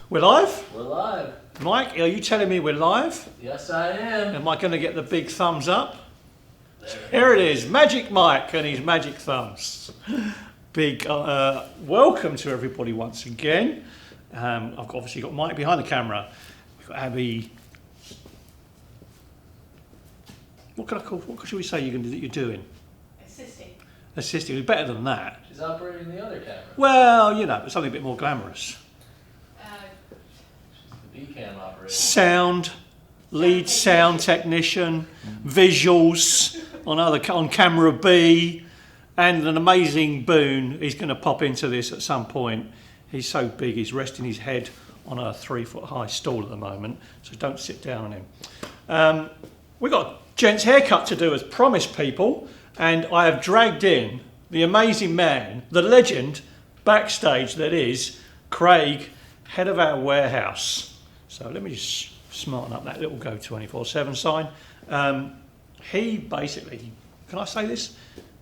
We're live? We're live. Mike, are you telling me we're live? Yes, I am. Am I going to get the big thumbs up? Here it is, Magic Mike and his magic thumbs. Big welcome to everybody once again. I've obviously got Mike behind the camera. We've got Abby. What should we say you're doing? Assisting. Better than that. She's operating the other camera. Well, you know, something a bit more glamorous. She's the B-cam operator. Lead sound technician, visuals on camera B, and an amazing boon. He's going to pop into this at some point. He's so big, he's resting his head on a 3-foot high stool at the moment, so don't sit down on him. We've got a gent's haircut to do as promised, people, and I have dragged in the amazing man, the legend, backstage that is Craig, head of our warehouse. So let me just smarten up that little Go 24/7 sign. He basically, can I say this?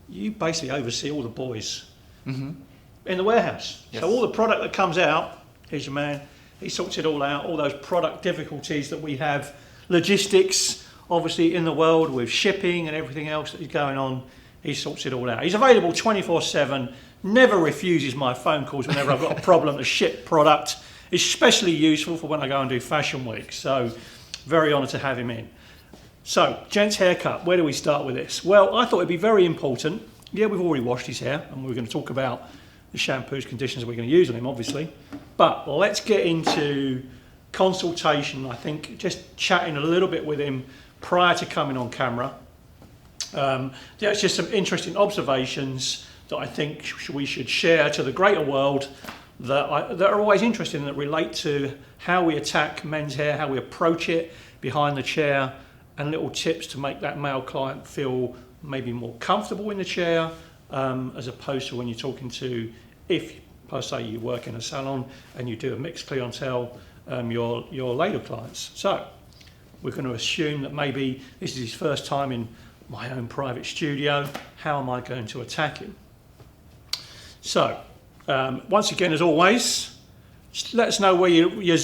You basically oversee all the boys in the warehouse. Yes. So all the product that comes out, here's your man, he sorts it all out, all those product difficulties that we have, logistics, obviously in the world with shipping and everything else that is going on, he sorts it all out. He's available 24/7, never refuses my phone calls whenever I've got a problem to ship product. Especially useful for when I go and do Fashion Week. So very honoured to have him in. So, gent's haircut, where do we start with this? Well, I thought it'd be very important. Yeah, we've already washed his hair and we're going to talk about the shampoos, conditioners we're going to use on him, obviously. But let's get into consultation, I think, just chatting a little bit with him prior to coming on camera. There's just some interesting observations that I think we should share to the greater world that are always interesting and that relate to how we attack men's hair, how we approach it behind the chair, and little tips to make that male client feel maybe more comfortable in the chair, as opposed to when you're talking to, if per se you work in a salon and you do a mixed clientele, your later clients. So we're going to assume that maybe this is his first time in my own private studio. How am I going to attack him? So once again, as always, just let us know where you're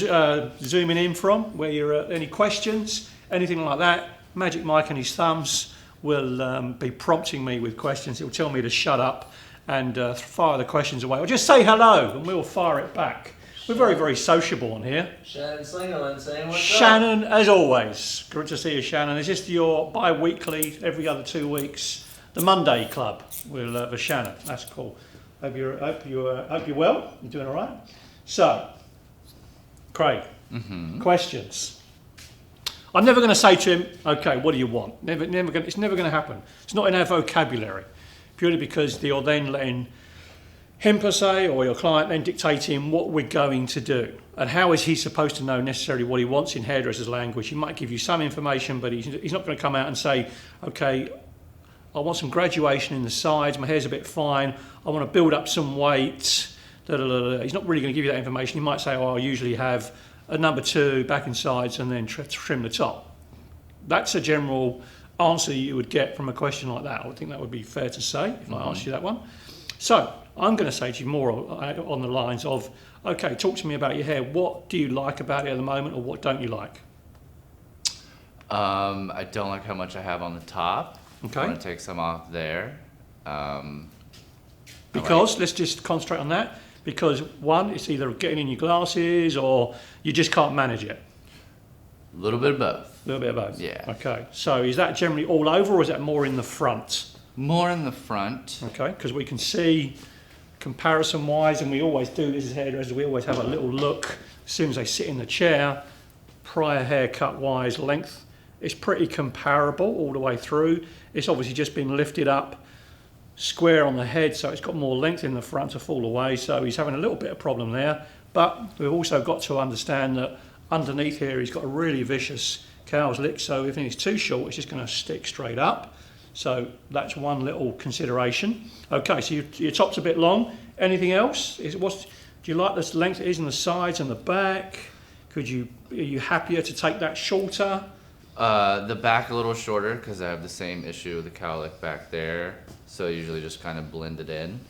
zooming in from, where you're at, any questions, anything like that. Magic Mike and his thumbs will be prompting me with questions. He'll tell me to shut up and fire the questions away. Or just say hello and we'll fire it back. We're very, very sociable on here. Shannon Slingerland saying what's Shannon, as always. Good to see you, Shannon. Is this your bi-weekly, every other 2 weeks, the Monday Club with Shannon? That's cool. Hope you're well. You're doing all right. So, Craig, questions. I'm never going to say to him, "Okay, what do you want?" It's never going to happen. It's not in our vocabulary, purely because you're then letting him per se or your client then dictating what we're going to do. And how is he supposed to know necessarily what he wants in hairdresser's language? He might give you some information, but he's not going to come out and say, "Okay, I want some graduation in the sides, my hair's a bit fine, I want to build up some weight." He's not really going to give you that information. He might say, "Oh, I usually have a number 2 back and sides and then trim the top." That's a general answer you would get from a question like that. I would think that would be fair to say if I asked you that one. So I'm going to say to you more on the lines of, okay, talk to me about your hair. What do you like about it at the moment, or what don't you like? I don't like how much I have on the top. Okay. I want to take some off there. Because, let's just concentrate on that, because one, it's either getting in your glasses or you just can't manage it. A little bit of both. A little bit of both? Yeah. Okay, so is that generally all over, or is that more in the front? More in the front. Okay, because we can see comparison-wise, and we always do this as hairdressers, we always have a little look as soon as they sit in the chair, prior haircut-wise, length. It's pretty comparable all the way through. It's obviously just been lifted up square on the head, so it's got more length in the front to fall away, so he's having a little bit of problem there. But we've also got to understand that underneath here he's got a really vicious cow's lick, so if it's too short it's just going to stick straight up. So that's one little consideration. Okay, so your top's a bit long. Anything else? Do you like the length it is in the sides and the back? Are you happier to take that shorter? The back a little shorter because I have the same issue with the cowlick back there, so I usually just kind of blend it in.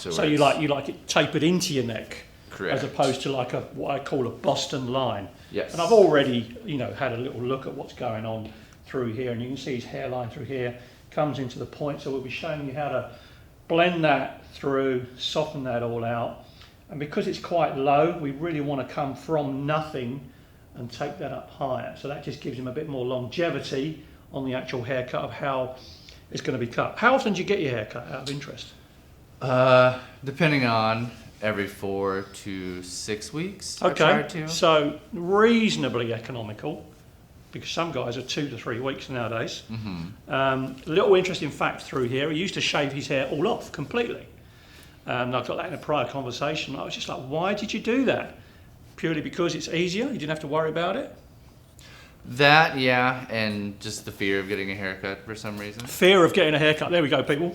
So you like it tapered into your neck? Correct. as opposed to like what I call a Boston line. Yes. And I've already, had a little look at what's going on through here, and you can see his hairline through here comes into the point. So we'll be showing you how to blend that through, soften that all out. And because it's quite low, we really want to come from nothing and take that up higher. So that just gives him a bit more longevity on the actual haircut of how it's going to be cut. How often do you get your hair cut, out of interest? Depending on every 4 to 6 weeks. Okay, so reasonably economical, because some guys are 2 to 3 weeks nowadays. Little interesting fact through here, he used to shave his hair all off completely. And I got that in a prior conversation. I was just like, why did you do that? Purely because it's easier, you didn't have to worry about it? That, yeah, and just the fear of getting a haircut for some reason. Fear of getting a haircut, there we go, people.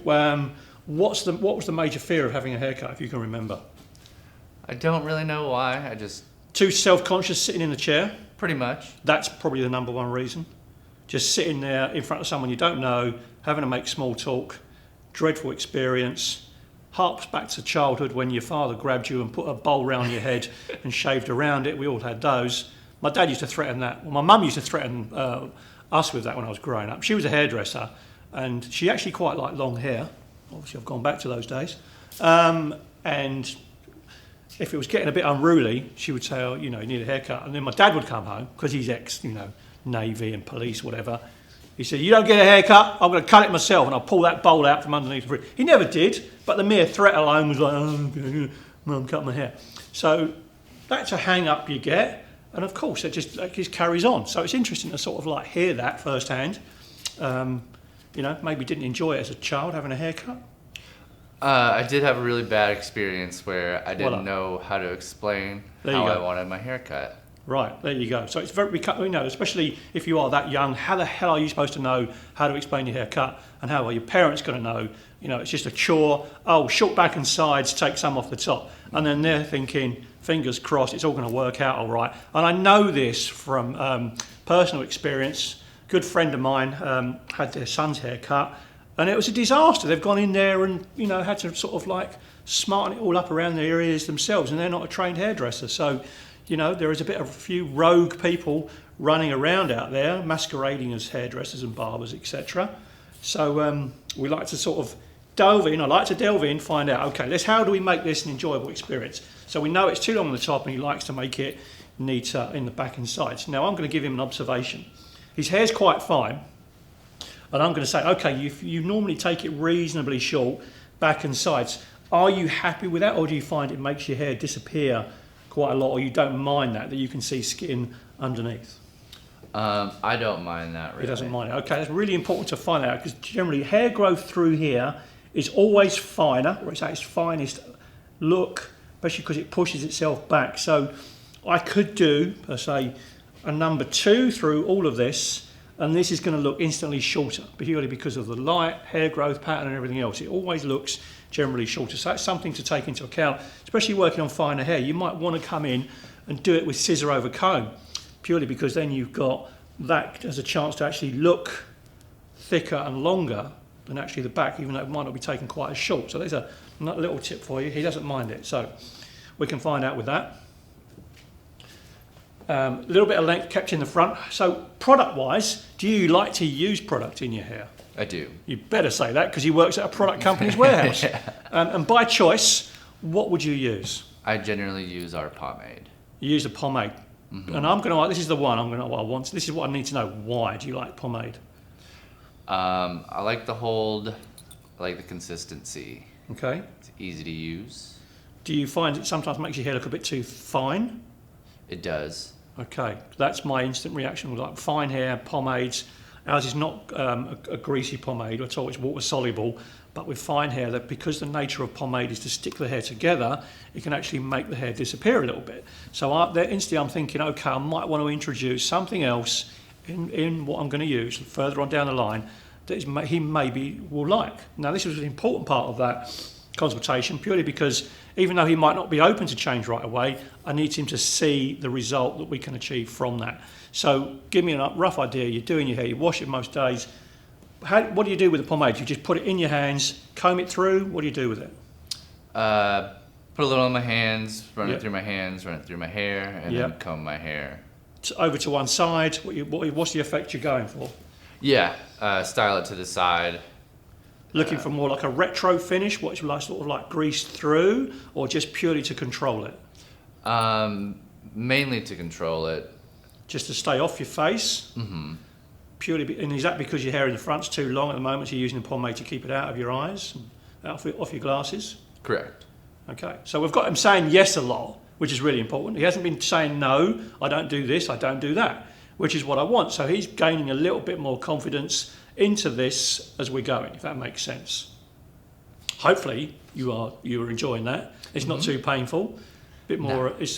What was the major fear of having a haircut, if you can remember? I don't really know why, I just... Too self-conscious sitting in the chair? Pretty much. That's probably the number one reason. Just sitting there in front of someone you don't know, having to make small talk, dreadful experience, harps back to childhood when your father grabbed you and put a bowl round your head and shaved around it. We all had those. My dad used to threaten that. Well, my mum used to threaten us with that when I was growing up. She was a hairdresser, and she actually quite liked long hair. Obviously, I've gone back to those days. And if it was getting a bit unruly, she would say, oh, you need a haircut. And then my dad would come home, because he's ex-Navy and police, whatever. He said, you don't get a haircut, I'm going to cut it myself, and I'll pull that bowl out from underneath the fridge. He never did, but the mere threat alone was like, oh, Mum, cut my hair. So that's a hang-up you get, and of course, it just carries on. So it's interesting to sort of like hear that firsthand. Maybe didn't enjoy it as a child, having a haircut. I did have a really bad experience where I didn't know how to explain how I wanted my haircut. Right, there you go. So it's very, especially if you are that young, how the hell are you supposed to know how to explain your haircut, and how are your parents going to know? It's just a chore. Oh, short back and sides, take some off the top. And then they're thinking, fingers crossed, it's all going to work out all right. And I know this from personal experience. A good friend of mine had their son's hair cut, and it was a disaster. They've gone in there and, had to sort of like smarten it all up around their ears themselves, and they're not a trained hairdresser. So, there is a few rogue people running around out there, masquerading as hairdressers and barbers, etc. So we like to sort of delve in. I like to delve in, find out, okay, how do we make this an enjoyable experience? So we know it's too long on the top, and he likes to make it neater in the back and sides. Now I'm going to give him an observation. His hair's quite fine, and I'm going to say, okay, you normally take it reasonably short, back and sides. Are you happy with that, or do you find it makes your hair disappear quite a lot, or you don't mind that you can see skin underneath? I don't mind that, really. He doesn't mind it. Okay, that's really important to find out, because generally hair growth through here is always finer, or it's at its finest look, especially because it pushes itself back. So I could do, per se, a number 2 through all of this, and this is going to look instantly shorter, purely because of the light, hair growth pattern and everything else. It always looks generally shorter. So that's something to take into account, especially working on finer hair. You might want to come in and do it with scissor over comb, purely because then you've got that as a chance to actually look thicker and longer than actually the back, even though it might not be taken quite as short. So there's a little tip for you. He doesn't mind it, so we can find out with that. A little bit of length kept in the front. So product-wise, do you like to use product in your hair? I do. You better say that, because he works at a product company's warehouse. Yeah. And by choice, what would you use? I generally use our pomade. You use a pomade. Mm-hmm. And I'm going to, this is the one this is what I need to know. Why do you like pomade? I like the hold, I like the consistency. Okay. It's easy to use. Do you find it sometimes makes your hair look a bit too fine? It does. Okay, that's my instant reaction with like fine hair, pomades. Ours is not a greasy pomade at all, it's water soluble, but with fine hair, that because the nature of pomade is to stick the hair together, it can actually make the hair disappear a little bit. So instantly I'm thinking, okay, I might want to introduce something else in what I'm going to use further on down the line that he maybe will like. Now this was an important part of that consultation, purely because even though he might not be open to change right away, I need him to see the result that we can achieve from that. So give me a rough idea. You're doing your hair, you wash it most days. What do you do with the pomade? You just put it in your hands, comb it through? What do you do with it? Put a little on my hands, run Yep. it through my hands, run it through my hair, and then Yep. comb my hair. Over to one side. What's the effect you're going for? Yeah, style it to the side. Looking for more like a retro finish, what's like sort of like greased through, or just purely to control it? Mainly to control it. Just to stay off your face. Mm-hmm. And is that because your hair in the front's too long at the moment, so you're using the pomade to keep it out of your eyes, and off your glasses? Correct. Okay, so we've got him saying yes a lot, which is really important. He hasn't been saying no, I don't do this, I don't do that, which is what I want. So he's gaining a little bit more confidence into this as we're going, if that makes sense. Hopefully you are enjoying that. It's not too painful. Bit more, no. It's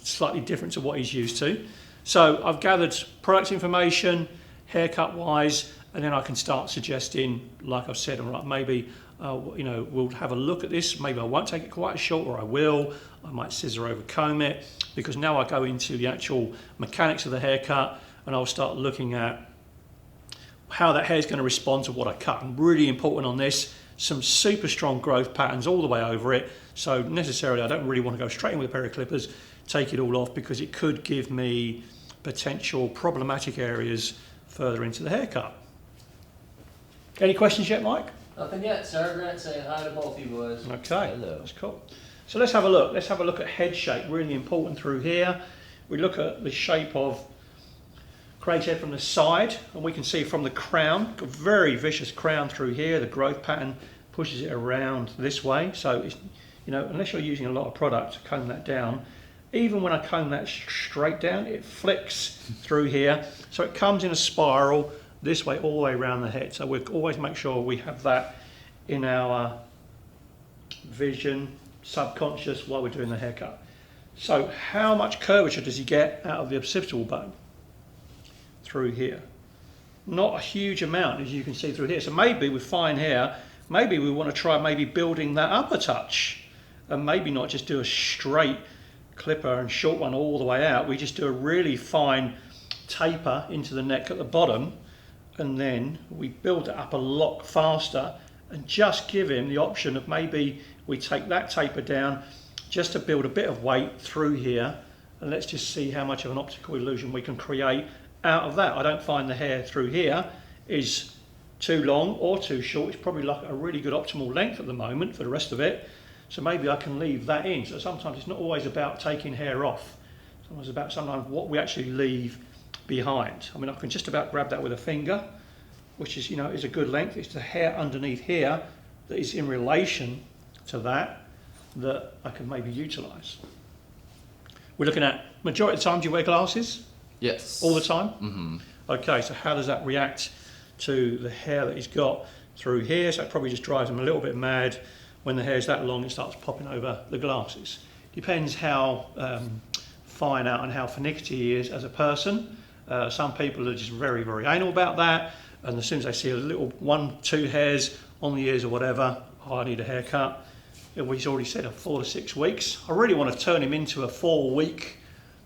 slightly different to what he's used to. So I've gathered product information, haircut wise, and then I can start suggesting, like I've said, all right, maybe we'll have a look at this. Maybe I won't take it quite as short, or I will. I might scissor over comb it, because now I go into the actual mechanics of the haircut, and I'll start looking at how that hair is going to respond to what I cut. And really important on this, some super strong growth patterns all the way over it. So necessarily, I don't really want to go straight in with a pair of clippers, take it all off, because it could give me potential problematic areas further into the haircut. Any questions yet, Mike? Nothing yet. Sarah Grant saying hi to both you boys. Okay, Hello. that's cool. So let's have a look. Let's have a look at head shape. Really important through here. We look at the shape of Craig's head from the side, and we can see from the crown, a very vicious crown through here. The growth pattern pushes it around this way. So it's, unless you're using a lot of product to comb that down, even when I comb that straight down, it flicks through here. So it comes in a spiral this way all the way around the head. So we always make sure we have that in our vision, subconscious, while we're doing the haircut. So how much curvature does he get out of the occipital bone through here? Not a huge amount, as you can see through here. So maybe with fine hair, maybe we want to try building that up a touch, and maybe not just do a straight clipper and short one all the way out. We just do a really fine taper into the neck at the bottom, and then we build it up a lot faster, and just give him the option of maybe we take that taper down just to build a bit of weight through here, and let's just see how much of an optical illusion we can create out of that. I don't find the hair through here is too long or too short. It's probably like a really good optimal length at the moment for the rest of it. So maybe I can leave that in. So sometimes it's not always about taking hair off. Sometimes it's about what we actually leave behind. I mean, I can just about grab that with a finger, which is, is a good length. It's the hair underneath here that is in relation to that I can maybe utilise. We're looking at, majority of the time, do you wear glasses? Yes. All the time? Mm-hmm. Okay, so how does that react to the hair that he's got through here? So it probably just drives him a little bit mad. When the hair's that long, it starts popping over the glasses. Depends how fine out and how finicky he is as a person. Some people are just very, very anal about that, and as soon as they see a little 1-2 hairs on the ears or whatever, I need a haircut. He's already said 4 to 6 weeks. I really want to turn him into a 4-week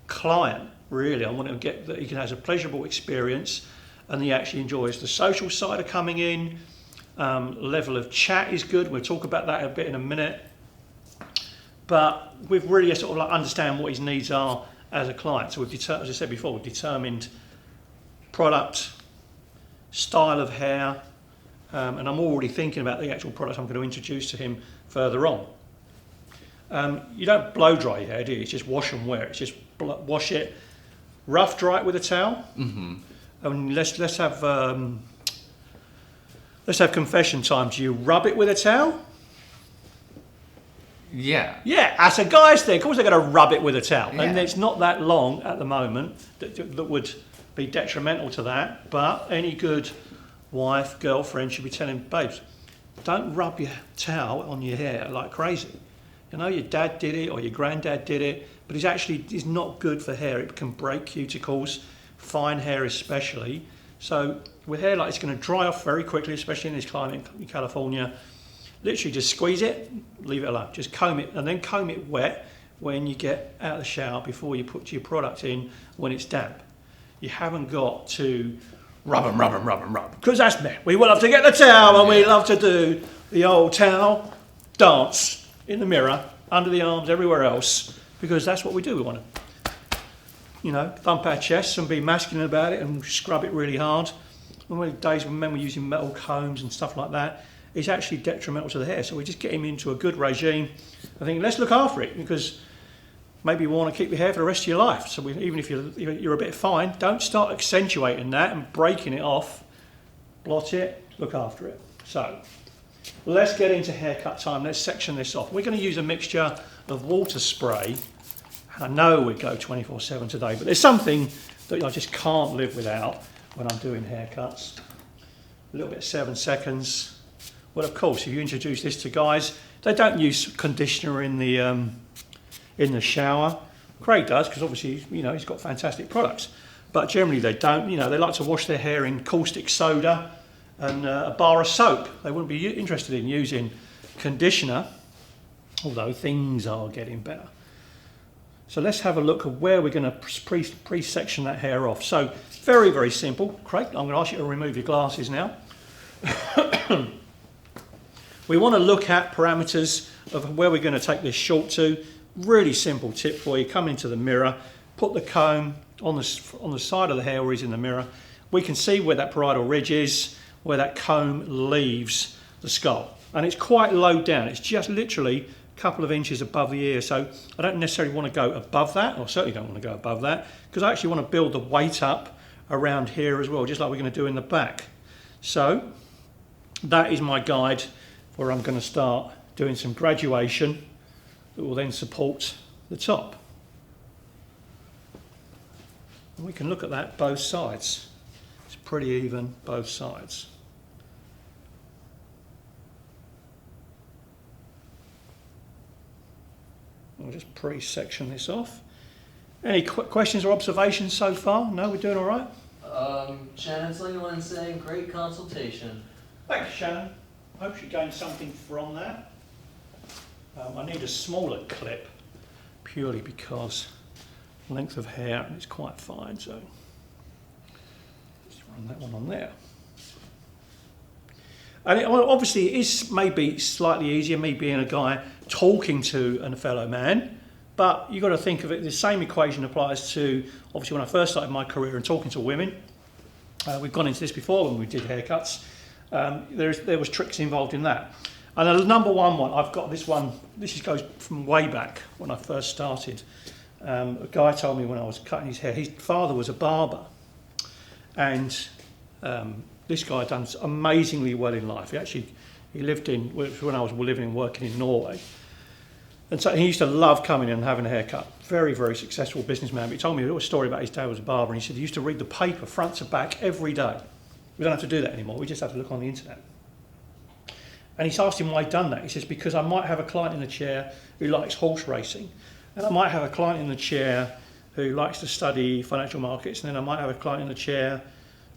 client. Really, I want him to get that he can have a pleasurable experience, and he actually enjoys the social side of coming in. Level of chat is good. We'll talk about that a bit in a minute. But we've really sort of like understand what his needs are as a client. So we've as I said before, we've determined product, style of hair, and I'm already thinking about the actual product I'm going to introduce to him further on. You don't blow dry your hair, do you? It's just wash and wear. It's just wash it, rough dry it with a towel. Mm-hmm. And let's have confession time. Do you rub it with a towel? Yeah. Yeah, that's a guy's thing. Of course they're going to rub it with a towel. Yeah. And it's not that long at the moment that would be detrimental to that. But any good wife, girlfriend should be telling babes, don't rub your towel on your hair like crazy. Your dad did it or your granddad did it, but it's not good for hair. It can break cuticles, fine hair especially. So with hair like it's going to dry off very quickly, especially in this climate in California. Literally just squeeze it, leave it alone. Just comb it, and then comb it wet when you get out of the shower before you put your product in when it's damp. You haven't got to rub, because that's me. We love to get the towel and we love to do the old towel dance in the mirror under the arms, everywhere else, because that's what we do. We want to, thump our chests and be masculine about it and scrub it really hard. And when days when men were using metal combs and stuff like that, it's actually detrimental to the hair. So we just get him into a good regime. I think let's look after it, because maybe you want to keep your hair for the rest of your life. So even if you're a bit fine, don't start accentuating that and breaking it off. Blot it, look after it. So let's get into haircut time. Let's section this off. We're going to use a mixture of water spray. I know we go 24/7 today, but there's something that I just can't live without when I'm doing haircuts. A little bit of 7 seconds. Well, of course, if you introduce this to guys, they don't use conditioner in the shower. Craig does, because obviously, he's got fantastic products. But generally they don't. They like to wash their hair in caustic soda and a bar of soap. They wouldn't be interested in using conditioner, although things are getting better. So let's have a look at where we're going to pre-section that hair off. So very, very simple. Craig, I'm going to ask you to remove your glasses now. We want to look at parameters of where we're going to take this short to. Really simple tip for you. Come into the mirror, put the comb on the side of the hair where he's in the mirror. We can see where that parietal ridge is, where that comb leaves the skull. And it's quite low down. It's just literally a couple of inches above the ear. So I don't necessarily want to go above that, or certainly don't want to go above that, because I actually want to build the weight up around here as well, just like we're going to do in the back. So that is my guide where I'm going to start doing some graduation that will then support the top. And we can look at that both sides. It's pretty even both sides. I'll just pre-section this off. Any questions or observations so far? No, we're doing all right? Shannon's the only one saying great consultation. Thanks, Shannon. Hope you gained something from that. I need a smaller clip purely because length of hair is quite fine, so just run that one on there. And obviously it is maybe slightly easier, me being a guy talking to a fellow man, but you've got to think of it, the same equation applies to, obviously when I first started my career and talking to women. We've gone into this before when we did haircuts. There was tricks involved in that. And the number one, I've got this one, this goes from way back when I first started. A guy told me when I was cutting his hair, his father was a barber. And this guy had done amazingly well in life. He lived when I was living and working in Norway. And so he used to love coming in and having a haircut. Very, very successful businessman. But he told me a little story about his dad was a barber, and he said he used to read the paper front to back every day. We don't have to do that anymore, we just have to look on the internet. And he asked him why he'd done that. He says, because I might have a client in the chair who likes horse racing, and I might have a client in the chair who likes to study financial markets, and then I might have a client in the chair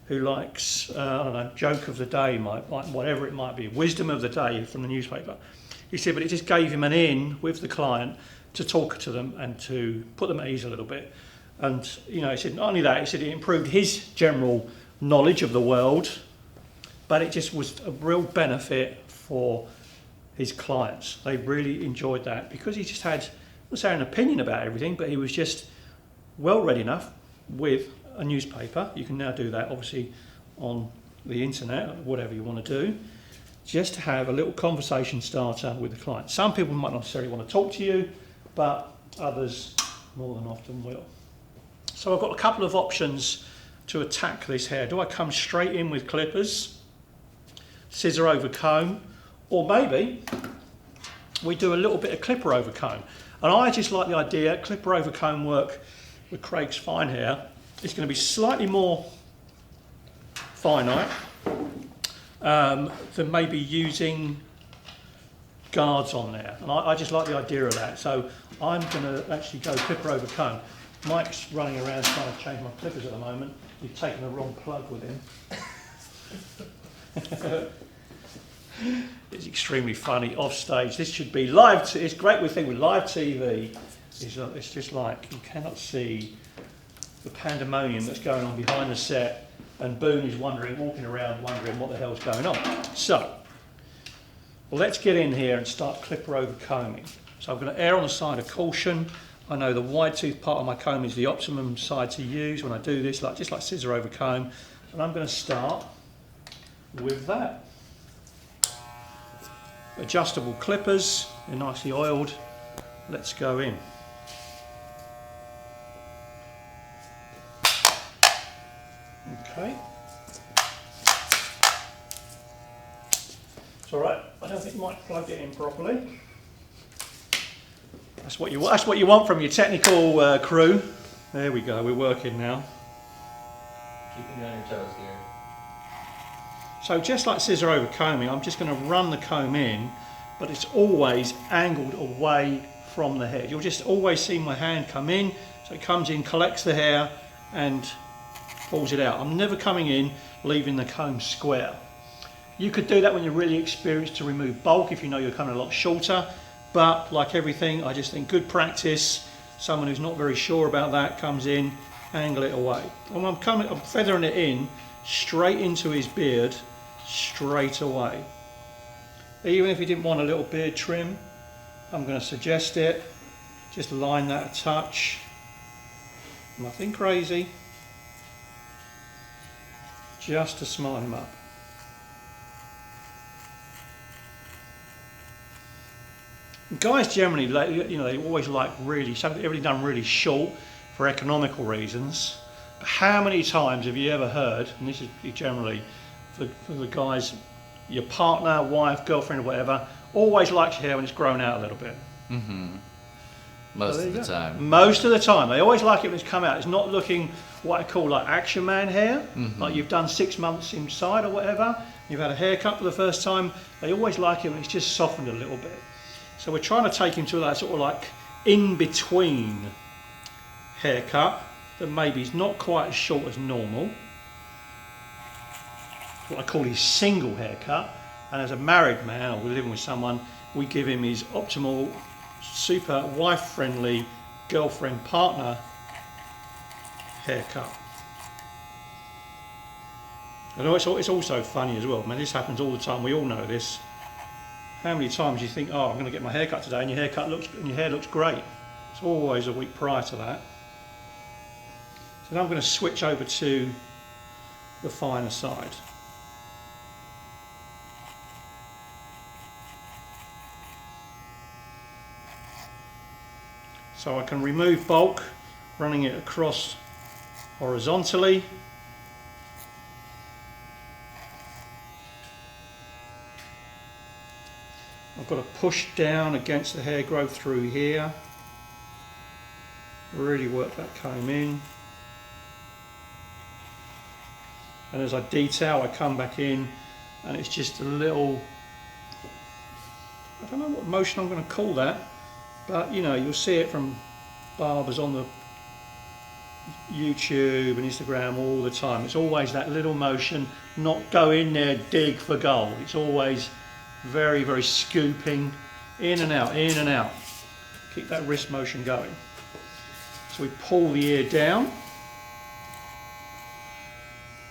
who likes, joke of the day, whatever it might be, wisdom of the day from the newspaper. He said, but it just gave him an in with the client to talk to them and to put them at ease a little bit. And, he said, not only that, he said it improved his general knowledge of the world, but it just was a real benefit for his clients. They really enjoyed that because he just had, not saying an opinion about everything, but he was just well read enough with a newspaper. You can now do that obviously on the internet, whatever you want to do, just to have a little conversation starter with the client. Some people might not necessarily want to talk to you, but others more than often will. So I've got a couple of options to attack this hair. Do I come straight in with clippers, scissor over comb, or maybe we do a little bit of clipper over comb? And I just like the idea, clipper over comb work with Craig's fine hair. It's going to be slightly more finite than maybe using guards on there. And I just like the idea of that. So I'm going to actually go clipper over comb. Mike's running around trying to change my clippers at the moment. He's taken the wrong plug with him. It's extremely funny off stage. This should be live. It's a great thing with live TV. It's just like you cannot see the pandemonium that's going on behind the set, and Boone is walking around wondering what the hell's going on. So let's get in here and start clipper over combing. So I'm going to err on the side of caution. I know the wide tooth part of my comb is the optimum side to use when I do this, just like scissor over comb. And I'm going to start with that. Adjustable clippers, they're nicely oiled. Let's go in. Okay. It's all right. I don't think you might plug it in properly. That's what you want from your technical crew. There we go. We're working now. Keeping you on your toes here. So just like scissor over combing, I'm just going to run the comb in, but it's always angled away from the head. You'll just always see my hand come in, so it comes in, collects the hair, and pulls it out. I'm never coming in, leaving the comb square. You could do that when you're really experienced to remove bulk, if you know you're coming a lot shorter, but like everything, I just think good practice. Someone who's not very sure about that comes in, angle it away. And I'm feathering it in straight into his beard, straight away. Even if you didn't want a little beard trim, I'm going to suggest it. Just line that a touch. Nothing crazy. Just to smart him up. Guys generally, they always like everything done really short for economical reasons. But how many times have you ever heard, and this is generally for the guys, your partner, wife, girlfriend, or whatever, always likes your hair when it's grown out a little bit? Mm-hmm. Most of the time. Most of the time. They always like it when it's come out. It's not looking what I call like action man hair, like you've done 6 months inside or whatever. You've had a haircut for the first time. They always like it when it's just softened a little bit. So we're trying to take him to that sort of like in-between haircut that maybe is not quite as short as normal. What I call his single haircut. And as a married man, or we're living with someone, we give him his optimal, super wife-friendly, girlfriend partner haircut. And it's also funny as well. I mean, this happens all the time. We all know this. How many times you think, oh, I'm going to get my haircut today, and your hair looks great. It's always a week prior to that. So now I'm going to switch over to the finer side. So I can remove bulk, running it across horizontally. I've got to push down against the hair growth through here. Really work that comb in. And as I detail, I come back in, and it's just a little, I don't know what motion I'm going to call that, but you'll see it from barbers on the YouTube and Instagram all the time. It's always that little motion, not go in there, dig for gold. It's always very, very scooping, in and out, in and out. Keep that wrist motion going. So we pull the ear down.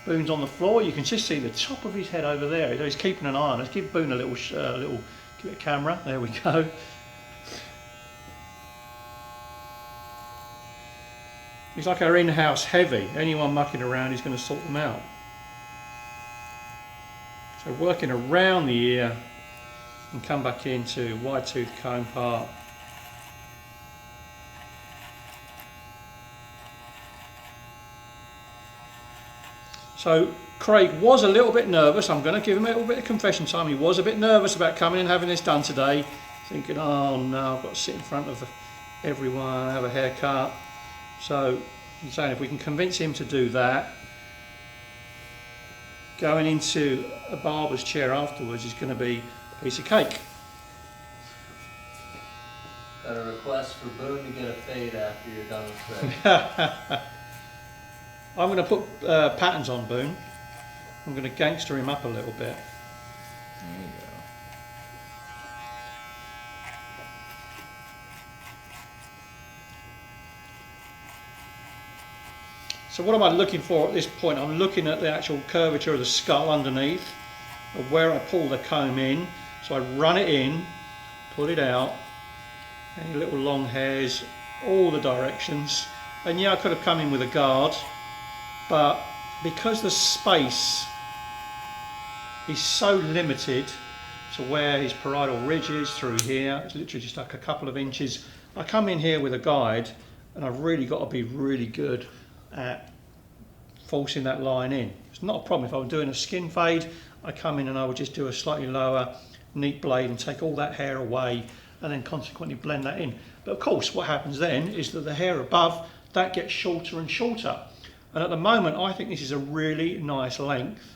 Boone's on the floor. You can just see the top of his head over there. He's keeping an eye on us. Give Boone a little give it a camera. There we go. He's like our in-house heavy. Anyone mucking around, he's going to sort them out. So working around the ear and come back into wide tooth comb part. So Craig was a little bit nervous. I'm going to give him a little bit of confession time. He was a bit nervous about coming and having this done today, thinking, oh no, I've got to sit in front of everyone, have a haircut. So I'm saying if we can convince him to do that, going into a barber's chair afterwards is going to be a piece of cake. Got a request for Boone to get a fade after you're done with that. I'm going to put patterns on Boone. I'm going to gangster him up a little bit. There you go. So what am I looking for at this point? I'm looking at the actual curvature of the skull underneath, of where I pull the comb in. So I run it in, pull it out, Any little long hairs, all the directions. And yeah, I could have come in with a guard, but because the space is so limited to where his parietal ridge is through here, it's literally just like a couple of inches. I come in here with a guide, and I've really got to be really good at forcing that line in. It's not a problem. If I were doing a skin fade, I come in and I would just do a slightly lower, neat blade and take all that hair away, and then consequently blend that in. But of course, what happens then is that the hair above, that gets shorter and shorter. And at the moment, I think this is a really nice length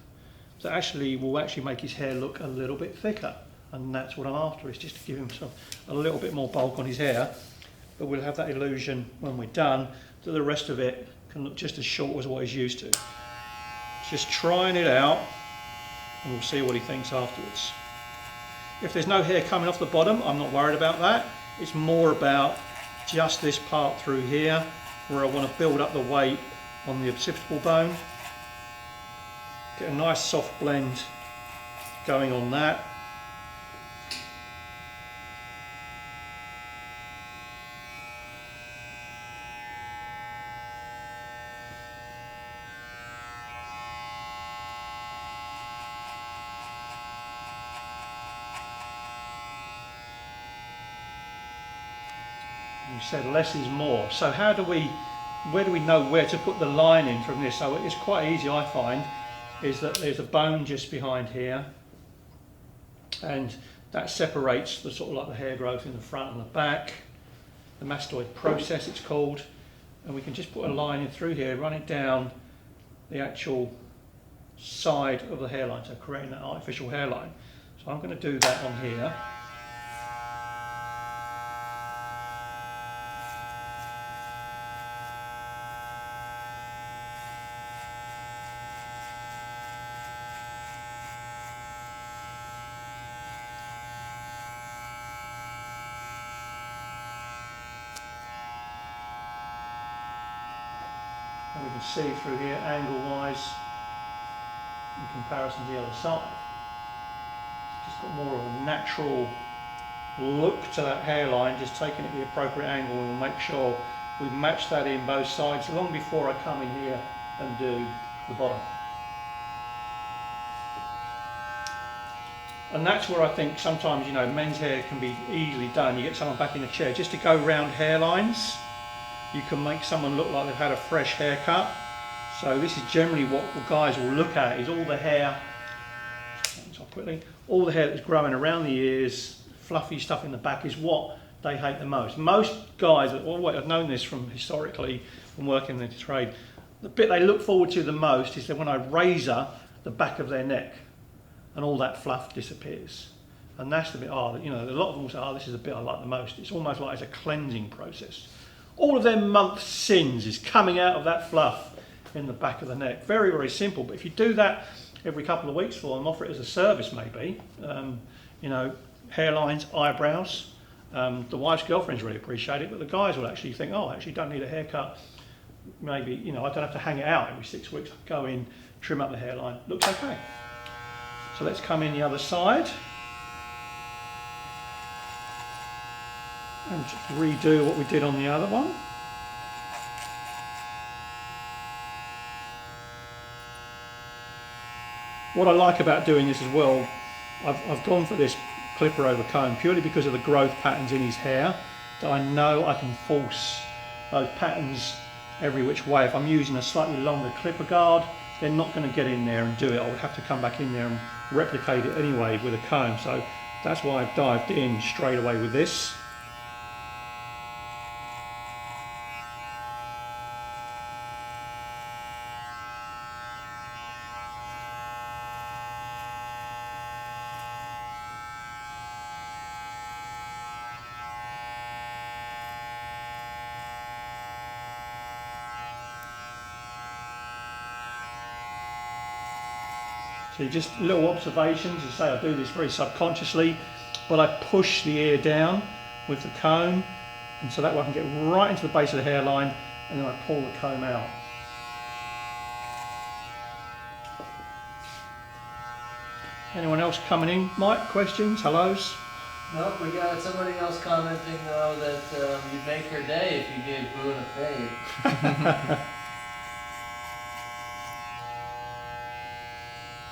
that actually will make his hair look a little bit thicker. And that's what I'm after, is just to give him a little bit more bulk on his hair. But we'll have that illusion when we're done that the rest of it can look just as short as what he's used to. Just trying it out, and we'll see what he thinks afterwards. If there's no hair coming off the bottom, I'm not worried about that. It's more about just this part through here where I want to build up the weight on the occipital bone. Get a nice soft blend going on that. You said less is more. So where do we know where to put the line in from this? So it's quite easy, I find, is that there's a bone just behind here, and that separates the sort of like the hair growth in the front and the back, the mastoid process it's called, and we can just put a line in through here, run it down the actual side of the hairline, so creating that artificial hairline. So I'm going to do that on here. And we can see through here, angle-wise, in comparison to the other side. It's just got more of a natural look to that hairline, just taking it the appropriate angle, and we'll make sure we match that in both sides long before I come in here and do the bottom. And that's where I think sometimes, you know, men's hair can be easily done. You get someone back in the chair, just to go round hairlines, you can make someone look like they've had a fresh haircut. So this is generally what the guys will look at, is all the hair, quickly, all the hair that's growing around the ears, fluffy stuff in the back is what they hate the most. Most guys, I've known this from historically, from working in the trade, the bit they look forward to the most is that when I razor the back of their neck and all that fluff disappears. And that's the bit, you know, a lot of them will say, this is the bit I like the most. It's almost like it's a cleansing process. All of their month's sins is coming out of that fluff in the back of the neck. Very, very simple. But if you do that every couple of weeks for them, offer it as a service maybe, you know, hairlines, eyebrows. The wife's girlfriends really appreciate it, but the guys will actually think, actually don't need a haircut. Maybe, you know, I don't have to hang it out every 6 weeks. I go in, trim up the hairline. Looks okay. So let's come in the other side. And just redo what we did on the other one. What I like about doing this as well, I've gone for this clipper over comb purely because of the growth patterns in his hair, that I know I can force those patterns every which way. If I'm using a slightly longer clipper guard, they're not going to get in there and do it. I would have to come back in there and replicate it anyway with a comb. So that's why I've dived in straight away with this. So just little observations. As I say, I do this very subconsciously, but I push the ear down with the comb, and so that way I can get right into the base of the hairline, and then I pull the comb out. Anyone else coming in? Mike, questions, hellos? Nope, we got somebody else commenting though that you'd make her day if you gave Boone a fade.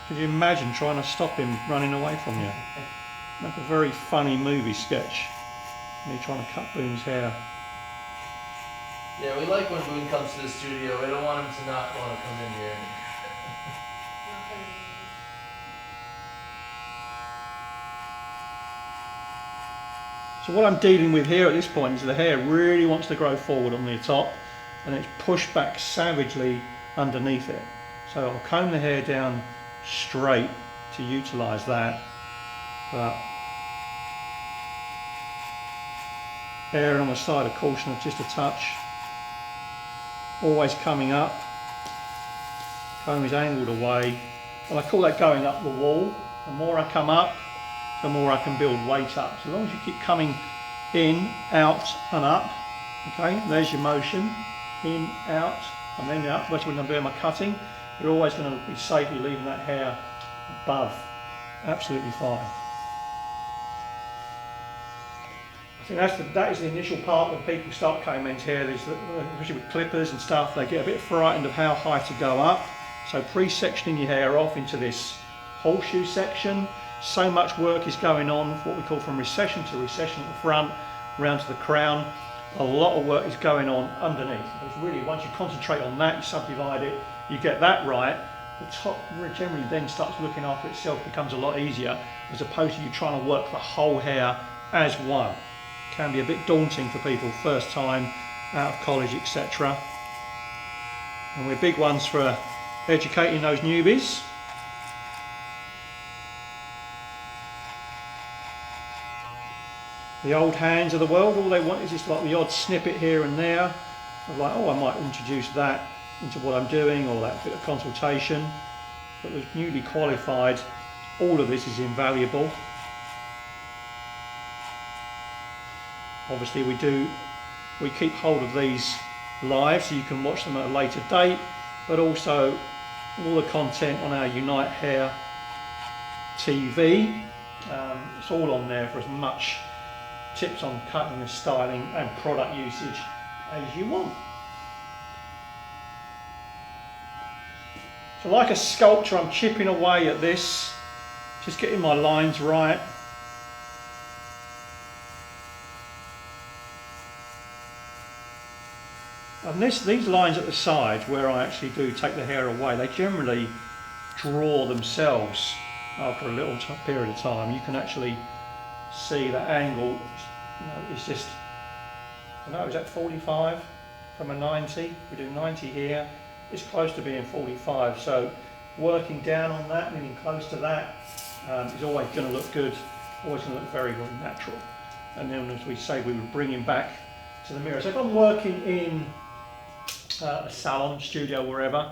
Could you imagine trying to stop him running away from you? Make a very funny movie sketch. Me trying to cut Boone's hair. Yeah, we like when Boone comes to the studio. We don't want him to not want to come in here. So what I'm dealing with here at this point is the hair really wants to grow forward on the top and it's pushed back savagely underneath it. So I'll comb the hair down straight to utilise that, but hair on the side of caution of just a touch. Always coming up, comb is angled away, and I call that going up the wall. The more I come up, the more I can build weight up. So as long as you keep coming in, out and up, okay, there's your motion, in, out, and then up, especially when I'm doing my cutting, you're always going to be safely leaving that hair above, absolutely fine. I think that is the initial part when people start cutting men's hair, especially with clippers and stuff, they get a bit frightened of how high to go up. So pre-sectioning your hair off into this horseshoe section, so much work is going on, what we call from recession to recession at the front, round to the crown. A lot of work is going on underneath. It's really, once you concentrate on that, you subdivide it, you get that right, the top generally then starts looking after itself, becomes a lot easier, as opposed to you trying to work the whole hair as one. Can be a bit daunting for people first time out of college, etc. And we're big ones for educating those newbies. The old hands of the world, all they want is just like the odd snippet here and there of like, oh, I might introduce that into what I'm doing, or that bit of consultation. But with newly qualified, all of this is invaluable. Obviously we keep hold of these live so you can watch them at a later date, but also all the content on our Unite Hair TV, it's all on there for as much tips on cutting and styling and product usage as you want. So like a sculptor, I'm chipping away at this, just getting my lines right. And these lines at the sides, where I actually do take the hair away, they generally draw themselves after a little period of time. You can actually see the angle, it's just, I don't know, is that 45 from a 90? We do 90 here, it's close to being 45, so working down on that, meaning close to that, is always going to look good, always going to look very, very natural. And then as we say, we would bring him back to the mirror. So if I'm working in a salon, studio, wherever,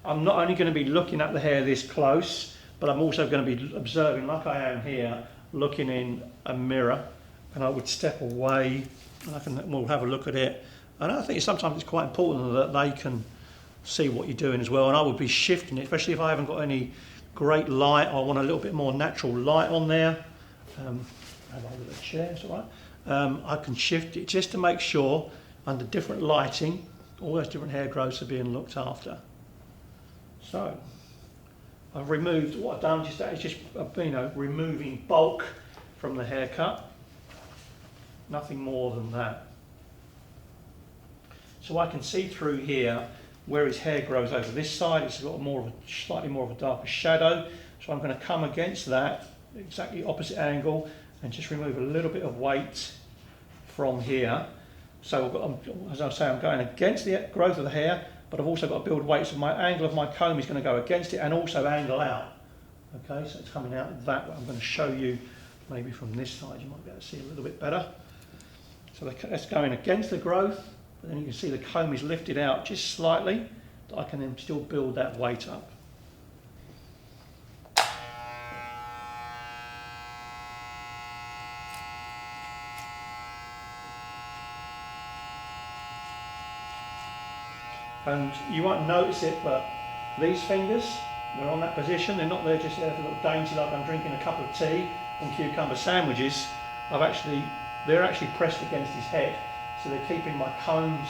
I'm not only going to be looking at the hair this close, but I'm also going to be observing, like I am here, looking in a mirror, and I would step away and we'll have a look at it. And I think sometimes it's quite important that they can see what you're doing as well, and I would be shifting it, especially if I haven't got any great light. I want a little bit more natural light on there. I have a little chair, it's all right. I can shift it just to make sure under different lighting all those different hair growths are being looked after. So I've removed, what I've done is just removing bulk from the haircut, nothing more than that. So I can see through here where his hair grows over this side. It's got slightly more of a darker shadow, so I'm going to come against that exactly opposite angle and just remove a little bit of weight from here. So as I say, I'm going against the growth of the hair, but I've also got to build weight, so my angle of my comb is going to go against it and also angle out. Okay, so it's coming out that way. I'm going to show you maybe from this side, you might be able to see a little bit better. So that's going against the growth, but then you can see the comb is lifted out just slightly, that I can then still build that weight up. And you won't notice it, but these fingers, they're on that position. They're not there just there to look dainty like I'm drinking a cup of tea and cucumber sandwiches. they're actually pressed against his head, so they're keeping my combs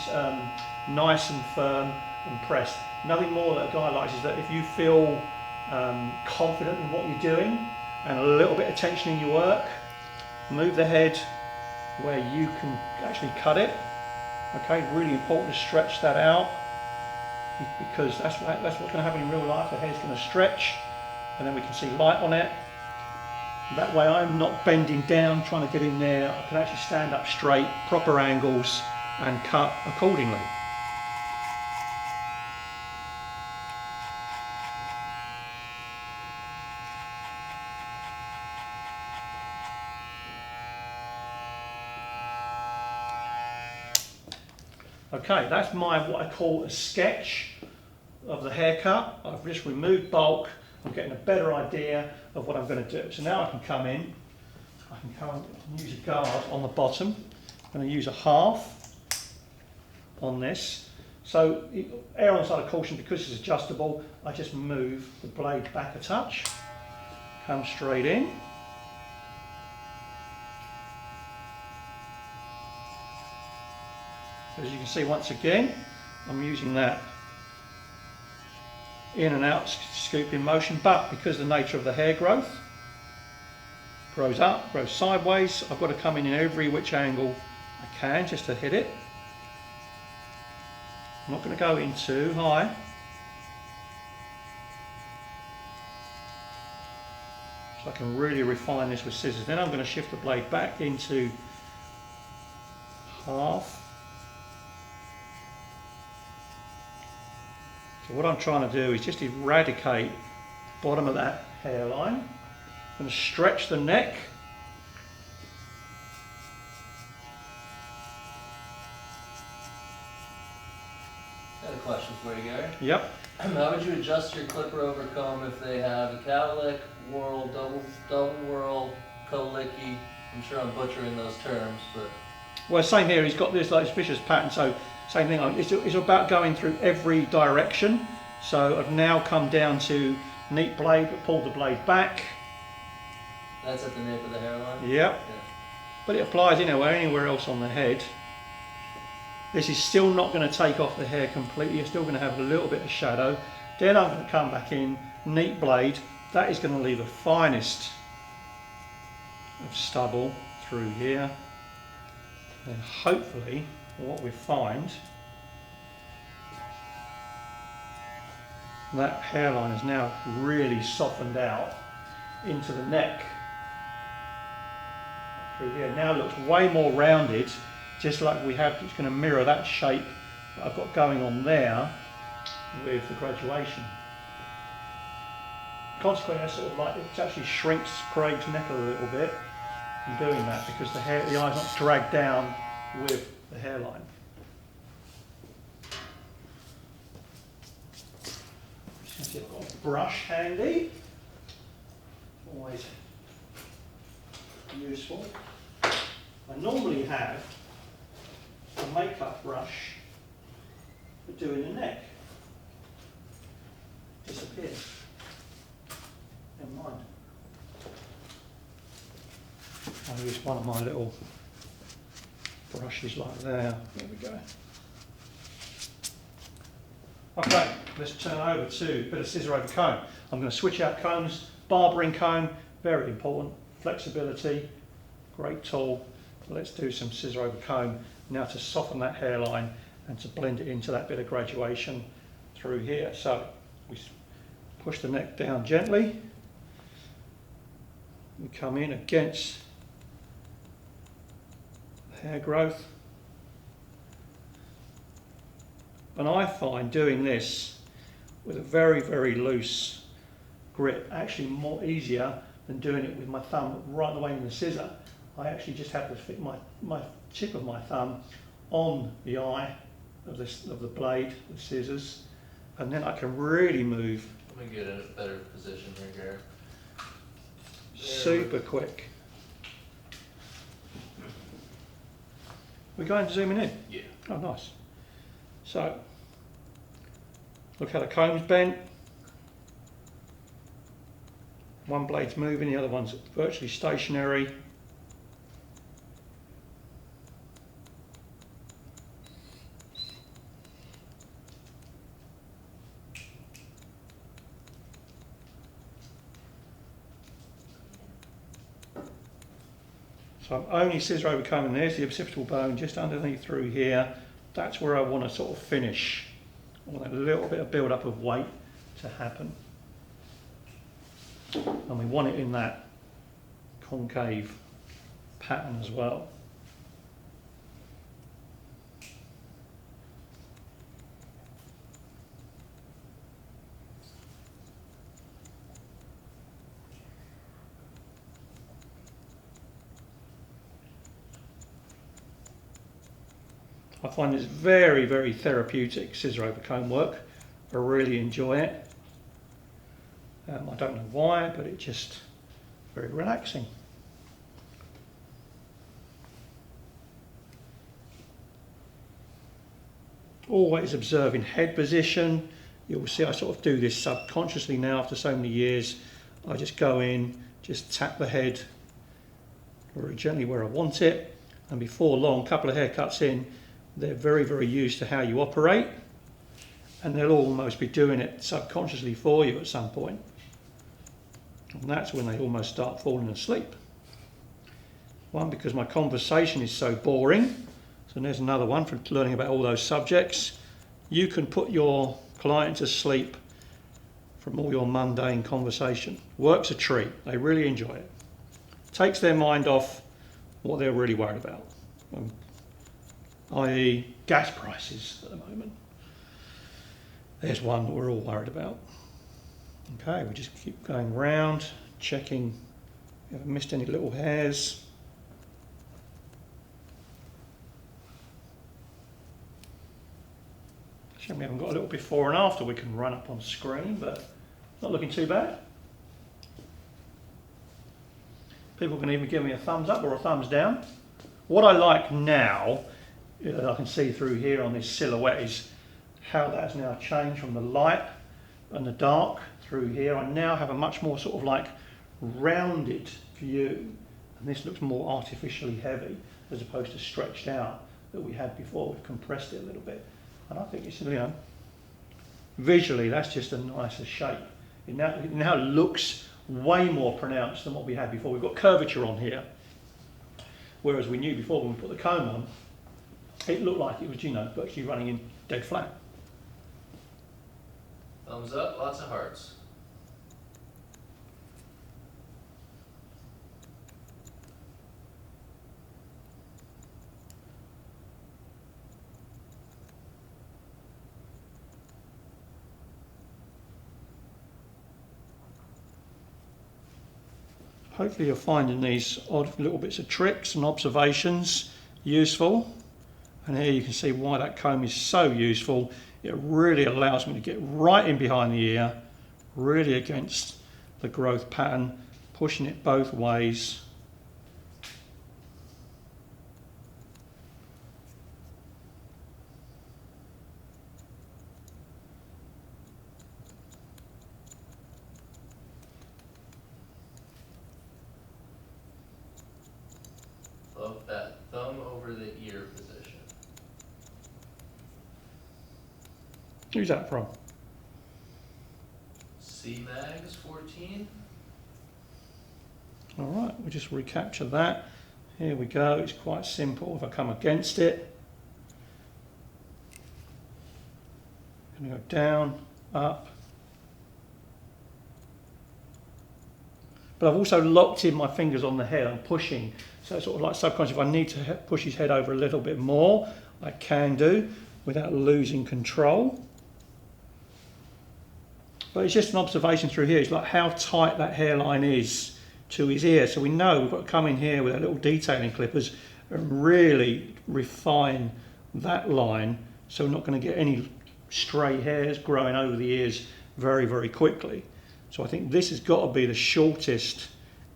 nice and firm and pressed. Nothing more that a guy likes is that if you feel confident in what you're doing and a little bit of tension in your work, move the head where you can actually cut it. Okay, really important to stretch that out, because that's what's going to happen in real life. The hair's going to stretch, and then we can see light on it. That way I'm not bending down trying to get in there. I can actually stand up straight, proper angles, and cut accordingly. Okay, that's what I call a sketch of the haircut. I've just removed bulk. I'm getting a better idea of what I'm going to do. So now I can come in. I can come and use a guard on the bottom. I'm going to use a half on this. So err on the side of caution, because it's adjustable. I just move the blade back a touch. Come straight in. As you can see, once again, I'm using that in and out scooping motion, but because the nature of the hair growth grows up, grows sideways, I've got to come in every which angle I can just to hit it. I'm not going to go in too high. So I can really refine this with scissors. Then I'm going to shift the blade back into half. So what I'm trying to do is just eradicate the bottom of that hairline. I'm going to stretch the neck. I got a question for you, Gary. Yep. How would you adjust your clipper over comb if they have a cowlick, whorl, double whorl, co-licky? I'm sure I'm butchering those terms, but... Well, same here. He's got this like vicious pattern, so same thing. It's about going through every direction. So I've now come down to neat blade, but pull the blade back. That's at the nape of the hairline? Yep. Yeah. But it applies anywhere else on the head. This is still not going to take off the hair completely. You're still going to have a little bit of shadow. Then I'm going to come back in, neat blade. That is going to leave the finest of stubble through here. And hopefully what we find, that hairline is now really softened out into the neck through here. Now it looks way more rounded, just like we have. It's going to mirror that shape that I've got going on there with the graduation. Consequently, sort of like it actually shrinks Craig's neck a little bit in doing that, because the eye's not dragged down with the hairline. Since I've got a brush handy, always useful. I normally have a makeup brush for doing the neck. Disappears. Never mind. I'll use one of my little brushes like there. There we go. Okay, let's turn over to a bit of scissor over comb. I'm going to switch out combs. Barbering comb, very important. Flexibility, great tool. Let's do some scissor over comb now to soften that hairline and to blend it into that bit of graduation through here. So we push the neck down gently. We come in against the hair growth. And I find doing this with a very, very loose grip actually more easier than doing it with my thumb right the way in the scissor. I actually just have to fit my tip of my thumb on the eye of the blade, the scissors, and then I can really move. Let me get in a better position here, Gary. Super quick. We're going to zooming in? Yeah. Oh, nice. So, look how the comb's bent. One blade's moving, the other one's virtually stationary. So I'm only scissor over comb, and there's the occipital bone just underneath through here. That's where I want to sort of finish. I want a little bit of build up of weight to happen. And we want it in that concave pattern as well. I find this very, very therapeutic, scissor over comb work. I really enjoy it. I don't know why, but it's just very relaxing. Always observing head position. You'll see I sort of do this subconsciously now after so many years. I just go in, just tap the head very gently where I want it, and before long, a couple of haircuts in, they're very, very used to how you operate, and they'll almost be doing it subconsciously for you at some point. And that's when they almost start falling asleep. One, because my conversation is so boring. So there's another one for learning about all those subjects. You can put your client to sleep from all your mundane conversation. Works a treat. They really enjoy it. Takes their mind off what they're really worried about, i.e. gas prices at the moment. There's one that we're all worried about. Okay, we just keep going round, checking if we haven't missed any little hairs. Actually, we haven't got a little before and after we can run up on screen, but not looking too bad. People can even give me a thumbs up or a thumbs down. What I like now, I can see through here on this silhouette, is how that's now changed from the light and the dark through here. I now have a much more sort of like rounded view, and this looks more artificially heavy as opposed to stretched out that we had before. We've compressed it a little bit, and I think it's, visually that's just a nicer shape. It now looks way more pronounced than what we had before. We've got curvature on here, whereas we knew before when we put the comb on, it looked like it was, virtually running in dead flat. Thumbs up, lots of hearts. Hopefully you're finding these odd little bits of tricks and observations useful. And here you can see why that comb is so useful. It really allows me to get right in behind the ear, really against the growth pattern, pushing it both ways. Love that thumb over the ear position. Who's that from? C-Mags 14. All right, we'll just recapture that. Here we go, it's quite simple. If I come against it, I'm going to go down, up. But I've also locked in my fingers on the head. I'm pushing, so it's sort of like subconscious. If I need to push his head over a little bit more, I can do without losing control. But it's just an observation through here. It's like how tight that hairline is to his ear. So we know we've got to come in here with our little detailing clippers and really refine that line, so we're not going to get any stray hairs growing over the ears very, very quickly. So I think this has got to be the shortest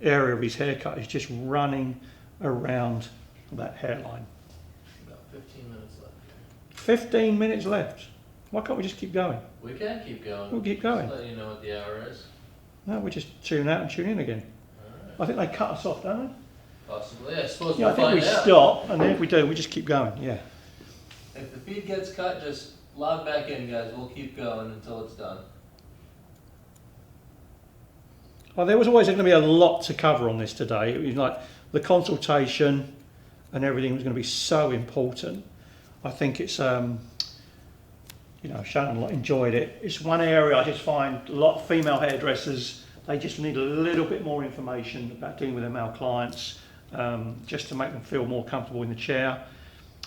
area of his haircut. It's just running around that hairline. About 15 minutes left. 15 minutes left. Why can't we just keep going? We can keep going. We'll keep going. Just let you know what the hour is. No, we just tune out and tune in again. Alright. I think they cut us off, don't they? Possibly. I suppose Yeah, we'll I think find we out. stop, and then if we do, we just keep going. Yeah. If the feed gets cut, just log back in, guys. We'll keep going until it's done. Well, there was always going to be a lot to cover on this today. It was like the consultation and everything was going to be so important. I think it's, Shannon enjoyed it. It's one area I just find a lot of female hairdressers, they just need a little bit more information about dealing with their male clients, just to make them feel more comfortable in the chair,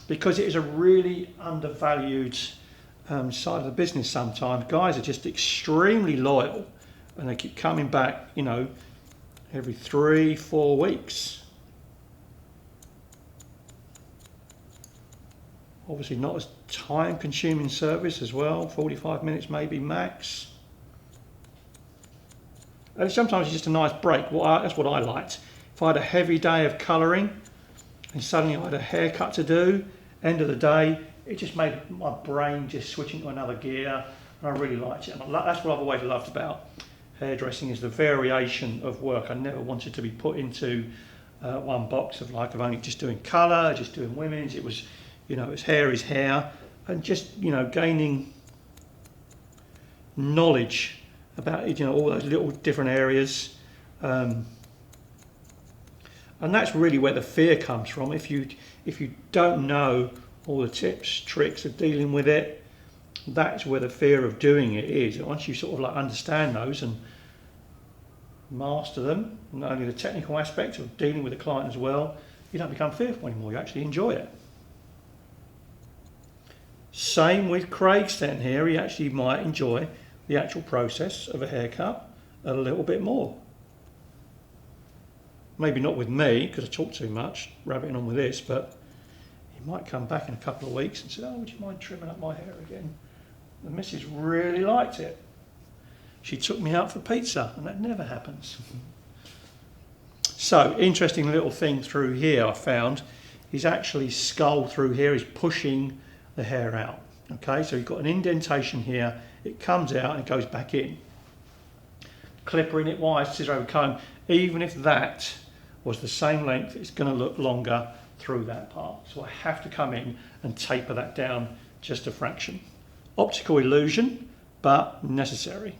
because it is a really undervalued side of the business sometimes. Guys are just extremely loyal and they keep coming back, every 3-4 weeks. Obviously not as time consuming service as well, 45 minutes maybe max. And sometimes it's just a nice break. That's what I liked. If I had a heavy day of colouring and suddenly I had a haircut to do, end of the day, it just made my brain just switch into another gear, and I really liked it. And that's what I've always loved about hairdressing, is the variation of work. I never wanted to be put into one box of of only just doing colour, just doing women's. It was, it's hair is hair, and just, gaining knowledge about, all those little different areas. And that's really where the fear comes from. If you don't know all the tips, tricks of dealing with it, that's where the fear of doing it is. Once you sort of understand those and master them, not only the technical aspect of dealing with the client as well, you don't become fearful anymore, you actually enjoy it. Same with Craig's then here, he actually might enjoy the actual process of a haircut a little bit more. Maybe not with me, because I talk too much, rabbiting on with this, but he might come back in a couple of weeks and say, oh, would you mind trimming up my hair again? The missus really liked it. She took me out for pizza, and that never happens. So, interesting little thing through here I found, is actually skull through here is pushing the hair out. Okay, so you've got an indentation here, it comes out and it goes back in. Clipper in it wise, scissor over comb, even if that was the same length, it's going to look longer through that part. So I have to come in and taper that down just a fraction. Optical illusion, but necessary.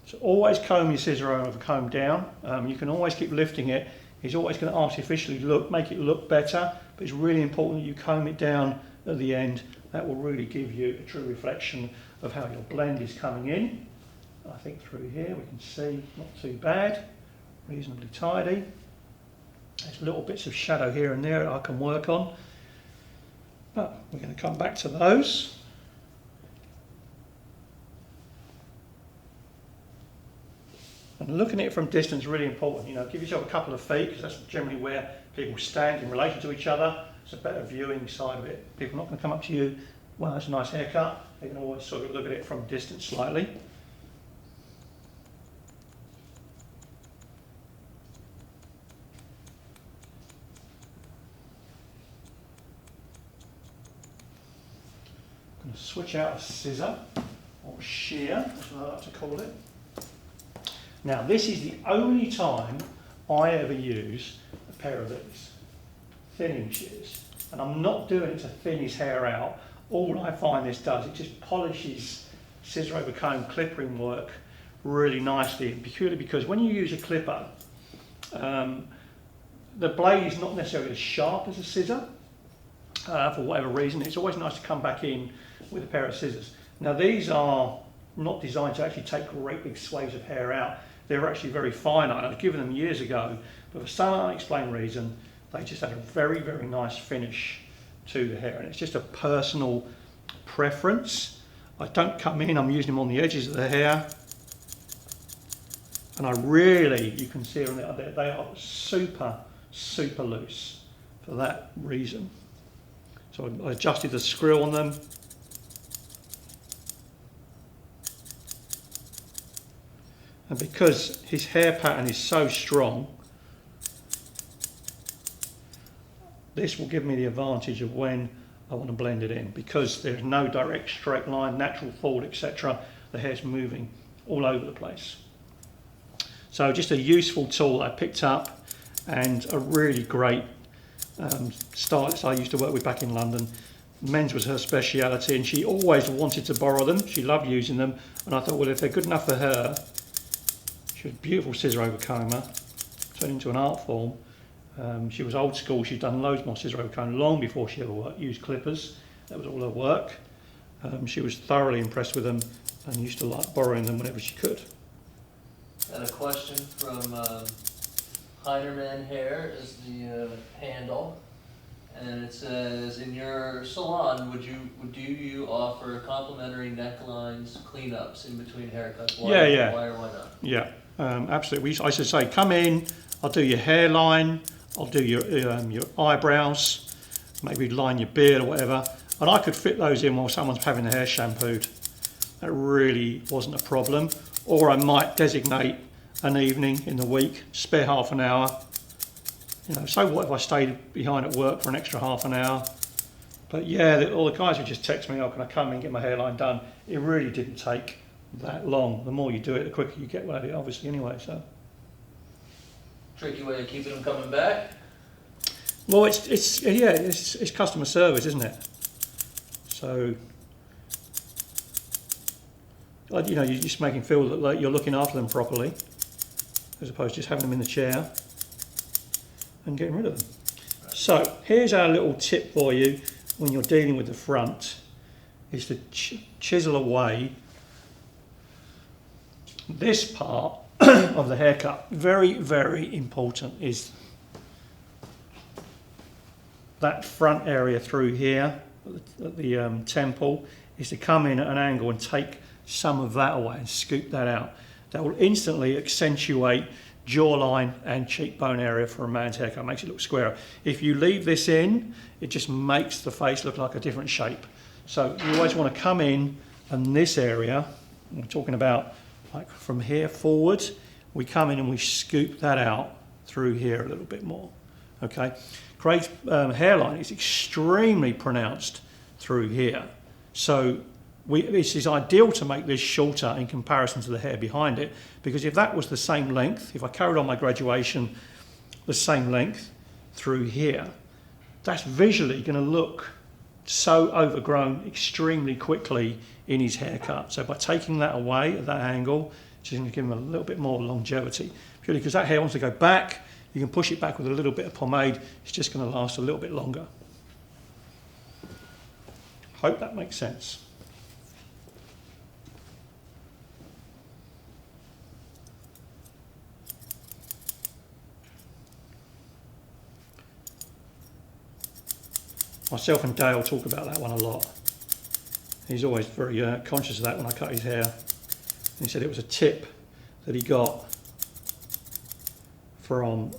So always comb your scissor over, comb down. You can always keep lifting it. It's always going to artificially make it look better, but it's really important that you comb it down at the end. That will really give you a true reflection of how your blend is coming in. I think through here we can see not too bad, reasonably tidy. There's little bits of shadow here and there that I can work on, but we're going to come back to those. And looking at it from distance is really important. Give yourself a couple of feet, because that's generally where people stand in relation to each other. It's a better viewing side of it. People are not going to come up to you, well, that's a nice haircut. They can always sort of look at it from distance slightly. I'm going to switch out a scissor, or shear, as I like to call it. Now, this is the only time I ever use a pair of these thinning shears, and I'm not doing it to thin his hair out. All I find this does, it just polishes scissor over comb clipping work really nicely, purely because when you use a clipper, the blade is not necessarily as sharp as a scissor for whatever reason. It's always nice to come back in with a pair of scissors. Now, these are not designed to actually take great big swathes of hair out. They're actually very fine. I'd given them years ago, but for some unexplained reason, they just had a very, very nice finish to the hair. And it's just a personal preference. I don't come in, I'm using them on the edges of the hair. And I really, you can see them there, they are super, super loose for that reason. So I adjusted the screw on them. And because his hair pattern is so strong, this will give me the advantage of when I want to blend it in, because there's no direct straight line, natural fall, etc. The hair's moving all over the place. So just a useful tool I picked up, and a really great stylist I used to work with back in London. Men's was her speciality, and she always wanted to borrow them. She loved using them, and I thought, well, if they're good enough for her, she was a beautiful scissor over comber, turned into an art form. She was old school. She'd done loads more scissor over comb long before she ever used clippers. That was all her work. She was thoroughly impressed with them and used to like borrowing them whenever she could. And a question from Heinerman Hair is the handle, and it says, in your salon, do you offer complimentary necklines, cleanups in between haircuts? Why, yeah. Why or why not? Yeah, absolutely. I should say, come in. I'll do your hairline. I'll do your eyebrows. Maybe line your beard or whatever. And I could fit those in while someone's having their hair shampooed. That really wasn't a problem. Or I might designate an evening in the week, spare half an hour. You know, so what if I stayed behind at work for an extra half an hour? But yeah, all the guys would just text me, oh, can I come in and get my hairline done? It really didn't take that long. The more you do it, the quicker you get with it, obviously, anyway. So. Tricky way of keeping them coming back? Well, it's customer service, isn't it? So, you know, you're just making feel that like you're looking after them properly, as opposed to just having them in the chair and getting rid of them. So here's our little tip for you when you're dealing with the front, is to chisel away this part of the haircut. Very, very important is that front area through here at the temple, is to come in at an angle and take some of that away and scoop that out. That will instantly accentuate jawline and cheekbone area for a man's haircut, makes it look squarer. If you leave this in, it just makes the face look like a different shape. So you always want to come in, and this area, we're talking about like from here forward, we come in and we scoop that out through here a little bit more. Okay, Craig's hairline is extremely pronounced through here, so this is ideal to make this shorter in comparison to the hair behind it, because if that was the same length, if I carried on my graduation the same length through here, that's visually going to look so overgrown extremely quickly in his haircut. So by taking that away at that angle, it's going to give him a little bit more longevity. Purely because that hair wants to go back, you can push it back with a little bit of pomade, it's just going to last a little bit longer. Hope that makes sense. Myself and Dale talk about that one a lot. He's always very conscious of that when I cut his hair. And he said it was a tip that he got from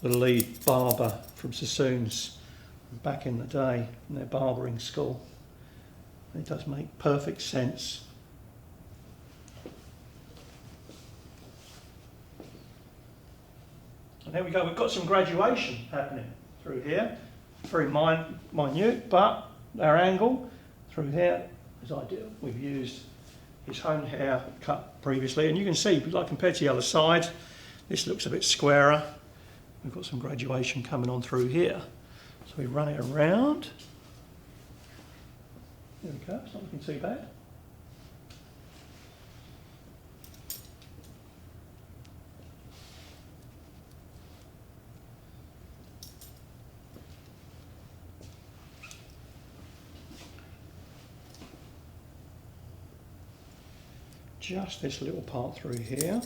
the lead barber from Sassoon's back in the day in their barbering school. And it does make perfect sense. And there we go, we've got some graduation happening through here. Very minute, but our angle through here is ideal. We've used his own hair cut previously, and you can see, like compared to the other side, this looks a bit squarer. We've got some graduation coming on through here. So we run it around. There we go, it's not looking too bad. Just this little part through here.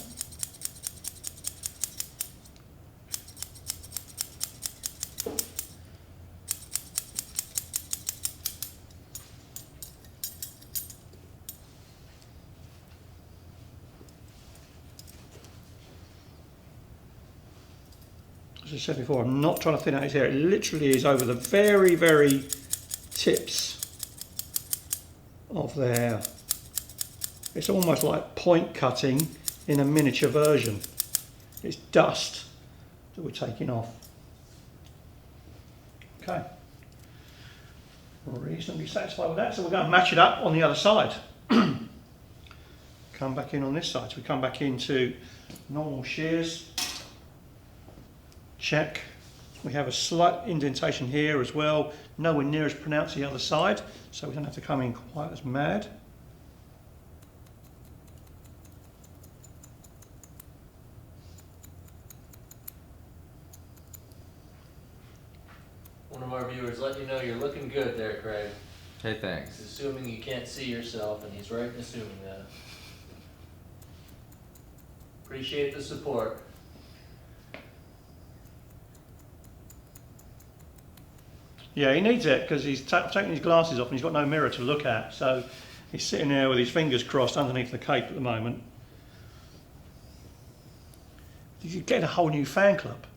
As I said before, I'm not trying to thin out his hair. It literally is over the very, very tips of the hair. It's almost like point cutting in a miniature version. It's dust that we're taking off. Okay. Reasonably satisfied with that. So we're going to match it up on the other side. Come back in on this side. So we come back into normal shears. Check. We have a slight indentation here as well. Nowhere near as pronounced the other side. So we don't have to come in quite as mad. One of our viewers let you know you're looking good there, Craig. Hey, thanks. He's assuming you can't see yourself, and he's right in assuming that. Appreciate the support. Yeah, he needs it because he's taking his glasses off and he's got no mirror to look at. So he's sitting there with his fingers crossed underneath the cape at the moment. You're getting a whole new fan club.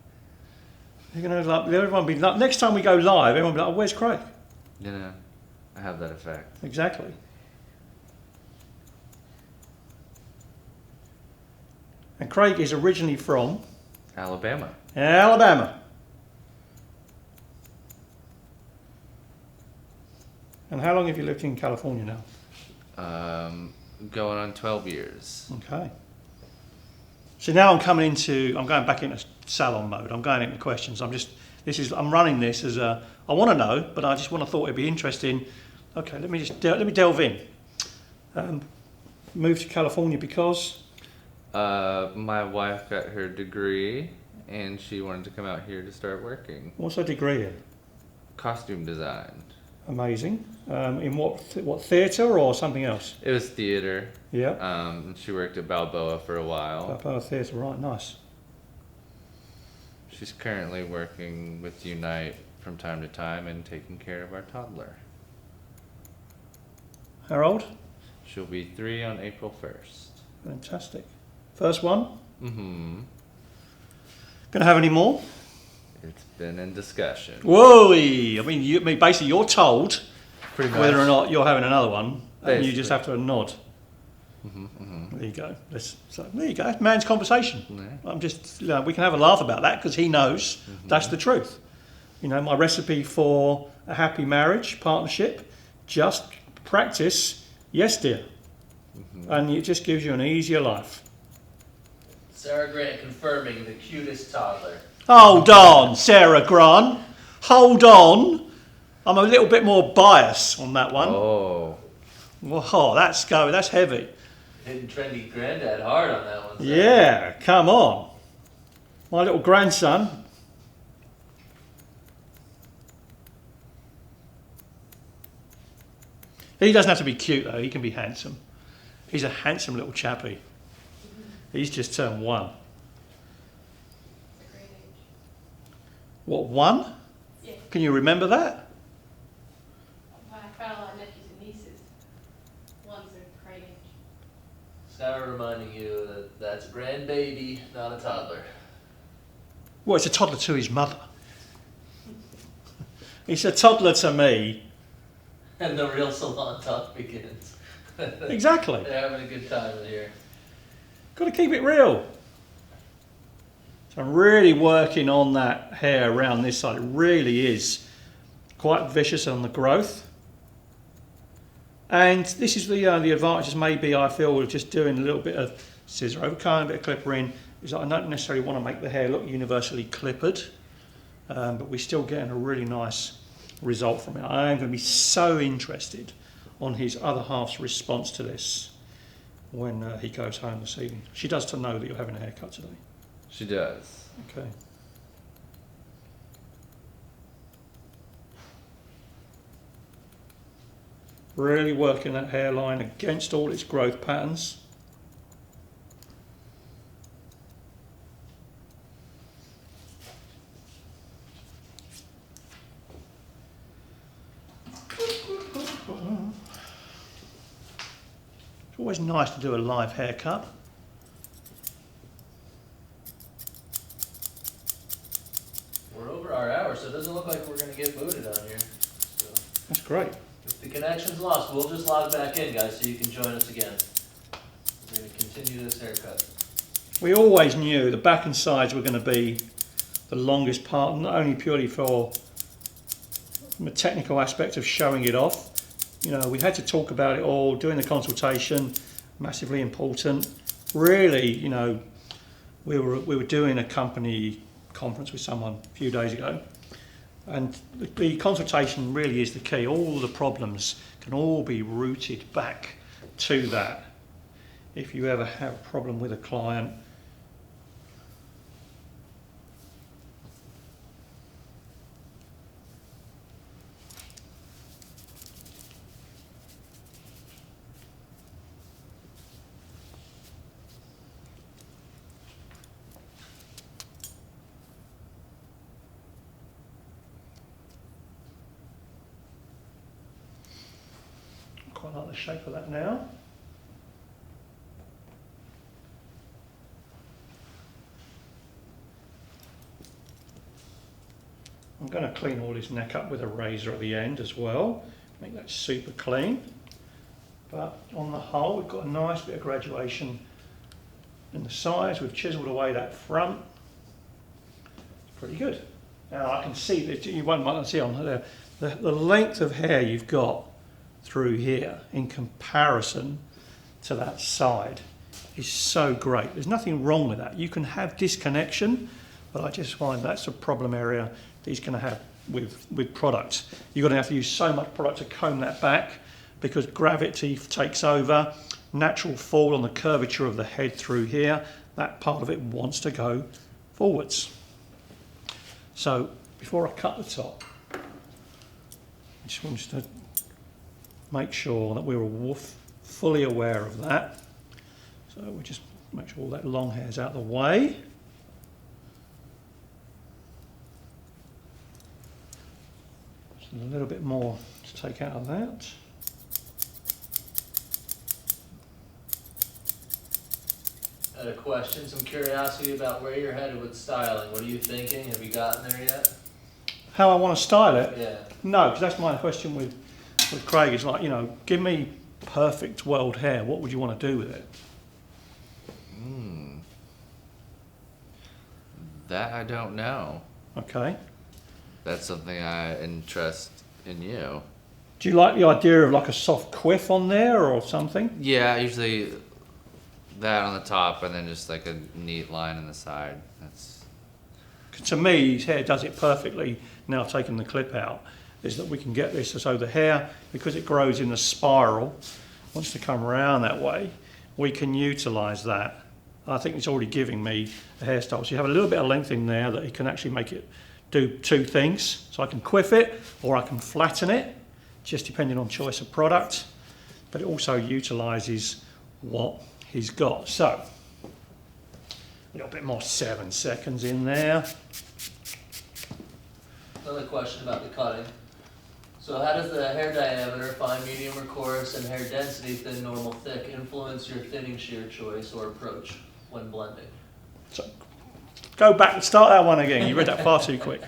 You're going to like everyone be like, next time we go live, everyone will be like, oh, where's Craig? You know, I have that effect. Exactly. And Craig is originally from Alabama. Alabama. And how long have you lived in California now? Going on 12 years. Okay. So now I'm going back into salon mode. I'm going into questions. I'm running this as I want to know, but I just thought it'd be interesting. Okay, let me delve in. Moved to California because? My wife got her degree and she wanted to come out here to start working. What's her degree in? Costume design. Amazing. In what theatre or something else? It was theater. Yeah. She worked at Balboa for a while. Balboa Theatre, right, nice. She's currently working with Unite from time to time and taking care of our toddler. How old? She'll be 3 on April 1st. Fantastic. First one? Mm-hmm. Gonna have any more? It's been in discussion. Whoa! I mean, basically, you're told Pretty much. whether or not you're having another one, and you Basically. just have to nod. Mm-hmm, mm-hmm. There you go. There you go. Man's conversation. Yeah. We can have a laugh about that because he knows Mm-hmm. that's the truth. You know, my recipe for a happy marriage, partnership, just practice, yes dear. Mm-hmm. And it just gives you an easier life. Sarah Grant confirming the cutest toddler. Hold on, Sarah Grant. Hold on. I'm a little bit more biased on that one. Oh. Whoa, that's heavy. Hitting trendy granddad hard on that one. Sarah. Yeah, come on. My little grandson. He doesn't have to be cute though, he can be handsome. He's a handsome little chappy. He's just turned 1. It's a great age. What, 1? Yeah. Can you remember that? Well, I found a lot of nephews and nieces. One's a great age. Sarah reminding you that that's a grandbaby, not a toddler. Well, it's a toddler to his mother. It's a toddler to me. And the real salon talk begins. Exactly. They're having a good time in here. Got to keep it real. So I'm really working on that hair around this side. It really is quite vicious on the growth. And this is the advantages maybe I feel with just doing a little bit of scissor overcomb, a bit of clipper in, is that I don't necessarily want to make the hair look universally clippered, but we're still getting a really nice result from it. I am going to be so interested on his other half's response to this when he goes home this evening. She does to know that you're having a haircut today. She does. Okay. Really working that hairline against all its growth patterns. It's always nice to do a live haircut. We're over our hour, so it doesn't look like we're going to get booted on here. So That's great. if the connection's lost, we'll just log back in, guys, so you can join us again. We're going to continue this haircut. We always knew the back and sides were going to be the longest part, not only purely for from a technical aspect of showing it off. You know, we had to talk about it all, doing the consultation, massively important. Really, you know, we were doing a company conference with someone a few days ago, and the consultation really is the key. All the problems can all be routed back to that. If you ever have a problem with a client, quite like the shape of that now. I'm going to clean all his neck up with a razor at the end as well, make that super clean. But on the whole, we've got a nice bit of graduation in the sides. We've chiselled away that front. Pretty good. Now I can see that you won't see on there the length of hair you've got through here in comparison to that side is so great. There's nothing wrong with that. You can have disconnection, but I just find that's a problem area that he's going to have with products. You're going to have to use so much product to comb that back because gravity takes over, natural fall on the curvature of the head through here. That part of it wants to go forwards. So before I cut the top, I just want to make sure that we're fully aware of that. So we just make sure all that long hair's out of the way. Just a little bit more to take out of that. I had a question, some curiosity about where you're headed with styling. What are you thinking? Have you gotten there yet? How I want to style it? Yeah. No, because that's my question with Craig. It's like, you know, give me perfect world hair. What would you want to do with it? That I don't know. Okay. That's something I interest in you. Do you like the idea of like a soft quiff on there or something? Yeah, usually that on the top and then just like a neat line on the side. That's... To me, his hair does it perfectly. Now taking the clip out, is that we can get this so the hair, because it grows in a spiral, wants to come around that way, we can utilise that. I think it's already giving me a hairstyle. So you have a little bit of length in there that you can actually make it do two things. So I can quiff it or I can flatten it, just depending on choice of product. But it also utilises what he's got. So a little bit more 7 seconds in there. Another question about the cutting. So how does the hair diameter, fine, medium, or coarse, and hair density, thin, normal, thick, influence your thinning shear choice or approach when blending? So go back and start that one again. You read that far too quick.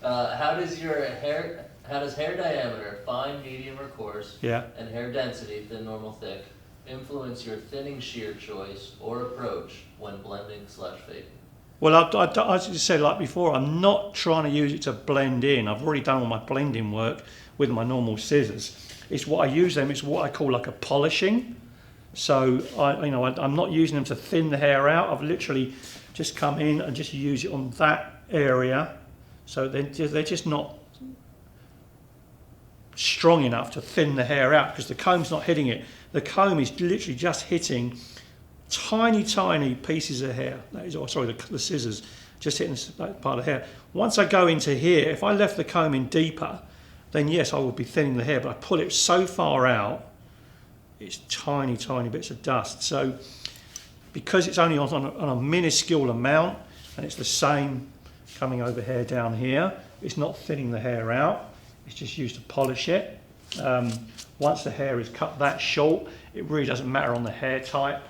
How does hair diameter, fine, medium, or coarse, Yeah. and hair density, thin, normal, thick, influence your thinning shear choice or approach when blending/fading? Well, I just said like before, I'm not trying to use it to blend in. I've already done all my blending work with my normal scissors. It's what I use them. It's what I call like a polishing. So I'm not using them to thin the hair out. I've literally just come in and just use it on that area. So they're just not strong enough to thin the hair out because the comb's not hitting it. The comb is literally just hitting tiny pieces of hair. That is, the scissors just hitting that part of hair. Once I go into here, if I left the comb in deeper, then yes, I would be thinning the hair, but I pull it so far out, it's tiny bits of dust. So because it's only on a minuscule amount, and it's the same coming over here down here, it's not thinning the hair out, it's just used to polish it. Once the hair is cut that short, it really doesn't matter on the hair type,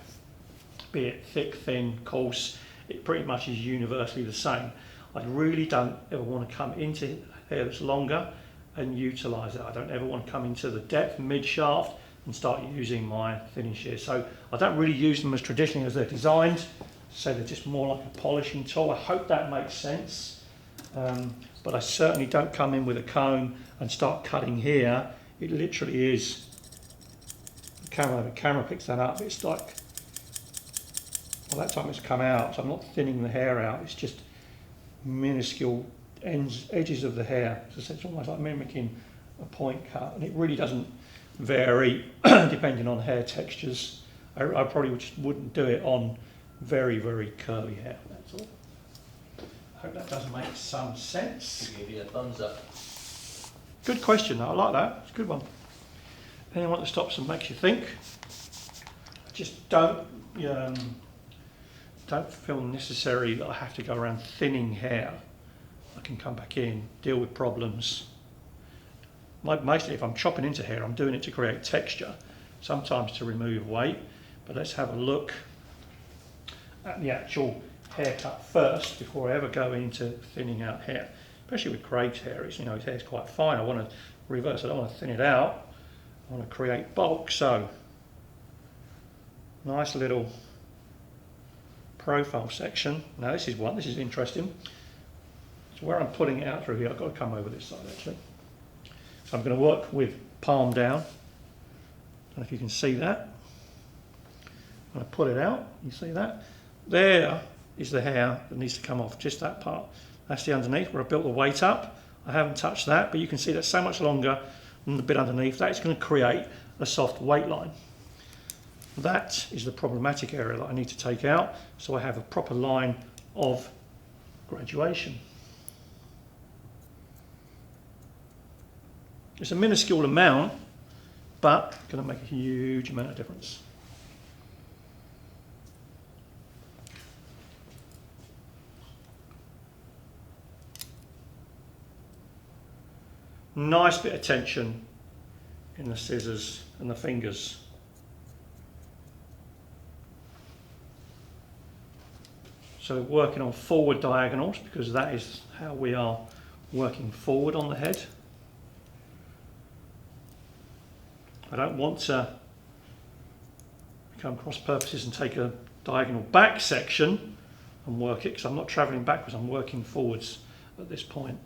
be it thick, thin, coarse, it pretty much is universally the same. I really don't ever want to come into hair that's longer and utilise it. I don't ever want to come into the depth, mid-shaft, and start using my thinning shears. So I don't really use them as traditionally as they're designed, so they're just more like a polishing tool. I hope that makes sense. But I certainly don't come in with a comb and start cutting here. It literally is, the camera picks that up, it's like, well, that time it's come out, so I'm not thinning the hair out, it's just minuscule edges of the hair. So it's almost like mimicking a point cut, and it really doesn't vary depending on hair textures. I probably just wouldn't do it on very, very curly hair, that's all. I hope that does make some sense. Give you a thumbs up. Good question, I like that, it's a good one. Anyone that stops and makes you think. Just don't feel necessary that I have to go around thinning hair. I can come back in, deal with problems. Mostly if I'm chopping into hair, I'm doing it to create texture, sometimes to remove weight. But let's have a look at the actual haircut first before I ever go into thinning out hair. Especially with Craig's hair, his hair's quite fine. I want to reverse it, I don't want to thin it out. I want to create bulk, so nice little profile section. Now this is interesting. So where I'm putting it out through here, I've got to come over this side actually. So I'm going to work with palm down. I don't know if you can see that. When I put it out, you see that? There is the hair that needs to come off, just that part. That's the underneath where I built the weight up. I haven't touched that, but you can see that's so much longer than the bit underneath. That's going to create a soft weight line. That is the problematic area that I need to take out, so I have a proper line of graduation. It's a minuscule amount, but going to make a huge amount of difference. Nice bit of tension in the scissors and the fingers. So working on forward diagonals, because that is how we are working forward on the head. I don't want to become cross purposes and take a diagonal back section and work it, because I'm not travelling backwards, I'm working forwards at this point.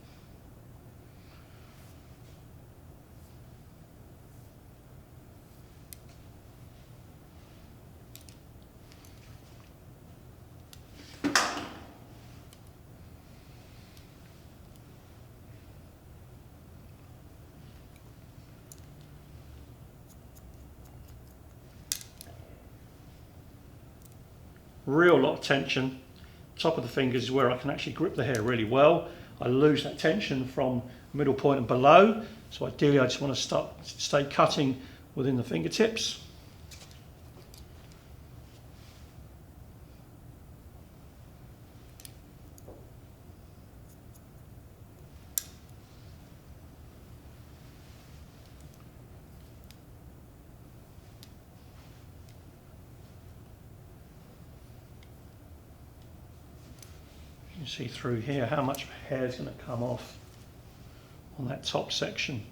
Real lot of tension. Top of the fingers is where I can actually grip the hair really well. I lose that tension from middle point and below, so ideally I just want to stay cutting within the fingertips. You see through here how much hair is going to come off on that top section.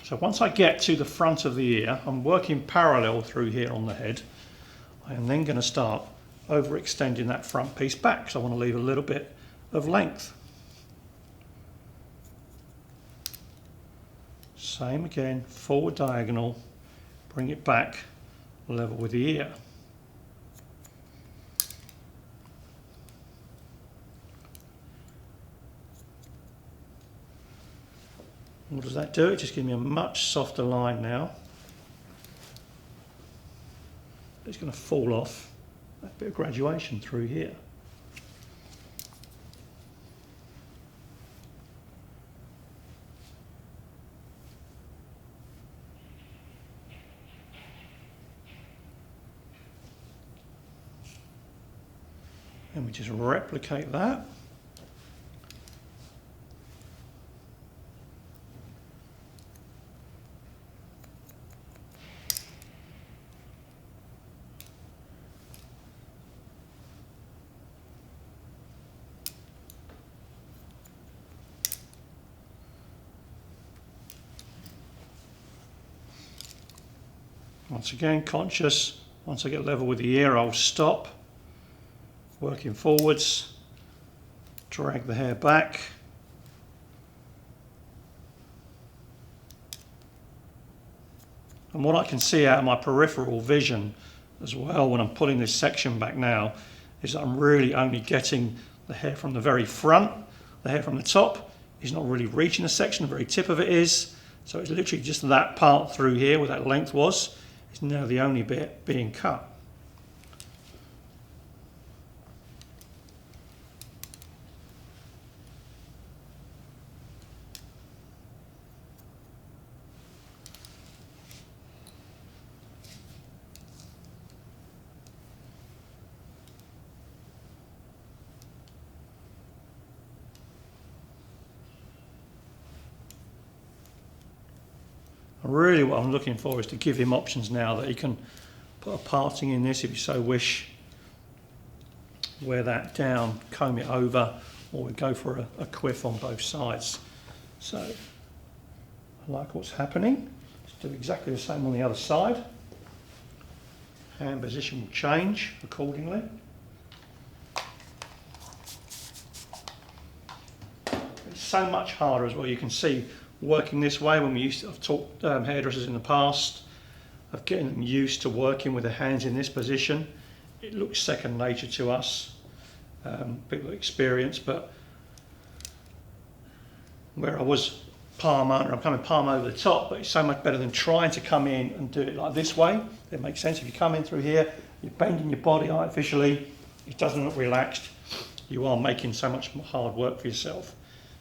So once I get to the front of the ear, I'm working parallel through here on the head. I am then going to start overextending that front piece back, so I want to leave a little bit of length. Same again, forward diagonal, bring it back level with the ear. What does that do? It just gives me a much softer line now. It's going to fall off that bit of graduation through here. And we just replicate that. Once again, conscious. Once I get level with the ear, I'll stop. Working forwards. Drag the hair back. And what I can see out of my peripheral vision as well when I'm pulling this section back now is that I'm really only getting the hair from the very front. The hair from the top is not really reaching the section, the very tip of it is. So it's literally just that part through here where that length was is now the only bit being cut. Really what I'm looking for is to give him options now that he can put a parting in this if you so wish, wear that down, comb it over, or we go for a quiff on both sides. So I like what's happening. Let's do exactly the same on the other side. Hand position will change accordingly. It's so much harder as well. You can see working this way when I've taught hairdressers in the past of getting them used to working with their hands in this position. It looks second nature to us, people with experience, but where I was palm under, I'm coming palm over the top, but it's so much better than trying to come in and do it like this way. It makes sense. If you come in through here, you're bending your body artificially, it doesn't look relaxed, you are making so much hard work for yourself.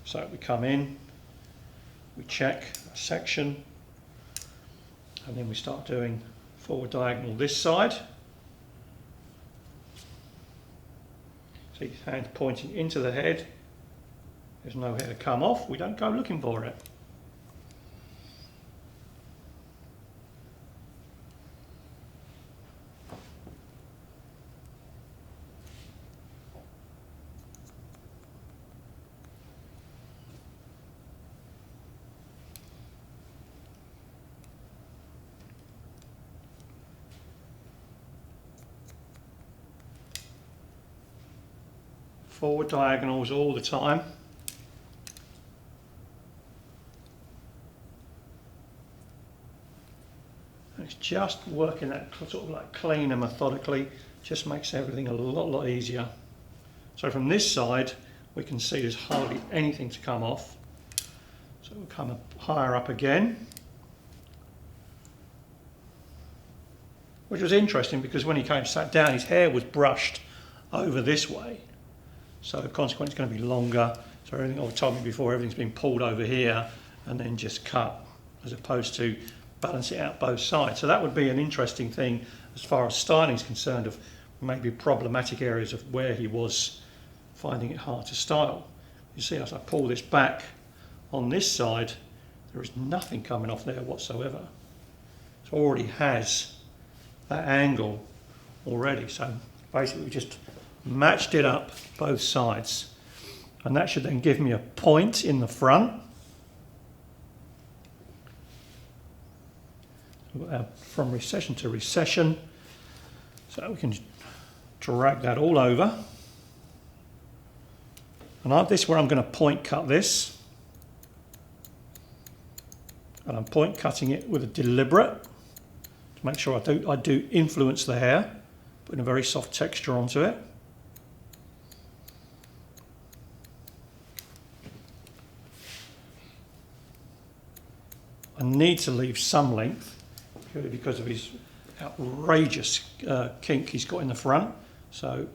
So we come in, we check a section, and then we start doing forward diagonal this side. See his hand pointing into the head. There's no hair to come off. We don't go looking for it. Forward diagonals all the time. And it's just working that sort of like clean and methodically, just makes everything a lot easier. So from this side, we can see there's hardly anything to come off. So we'll come up higher up again. Which was interesting because when he came sat down, his hair was brushed over this way. So consequently it's going to be longer. So everything I've told me before, everything's been pulled over here and then just cut, as opposed to balance it out both sides. So that would be an interesting thing as far as styling is concerned, of maybe problematic areas of where he was finding it hard to style. You see, as I pull this back on this side, there is nothing coming off there whatsoever. So it already has that angle already. So basically we just matched it up both sides, and that should then give me a point in the front. From recession to recession, so we can drag that all over, and this is where I'm going to point cut this, and I'm point cutting it with a deliberate to make sure I do influence the hair, putting a very soft texture onto it. I need to leave some length purely because of his outrageous kink he's got in the front, so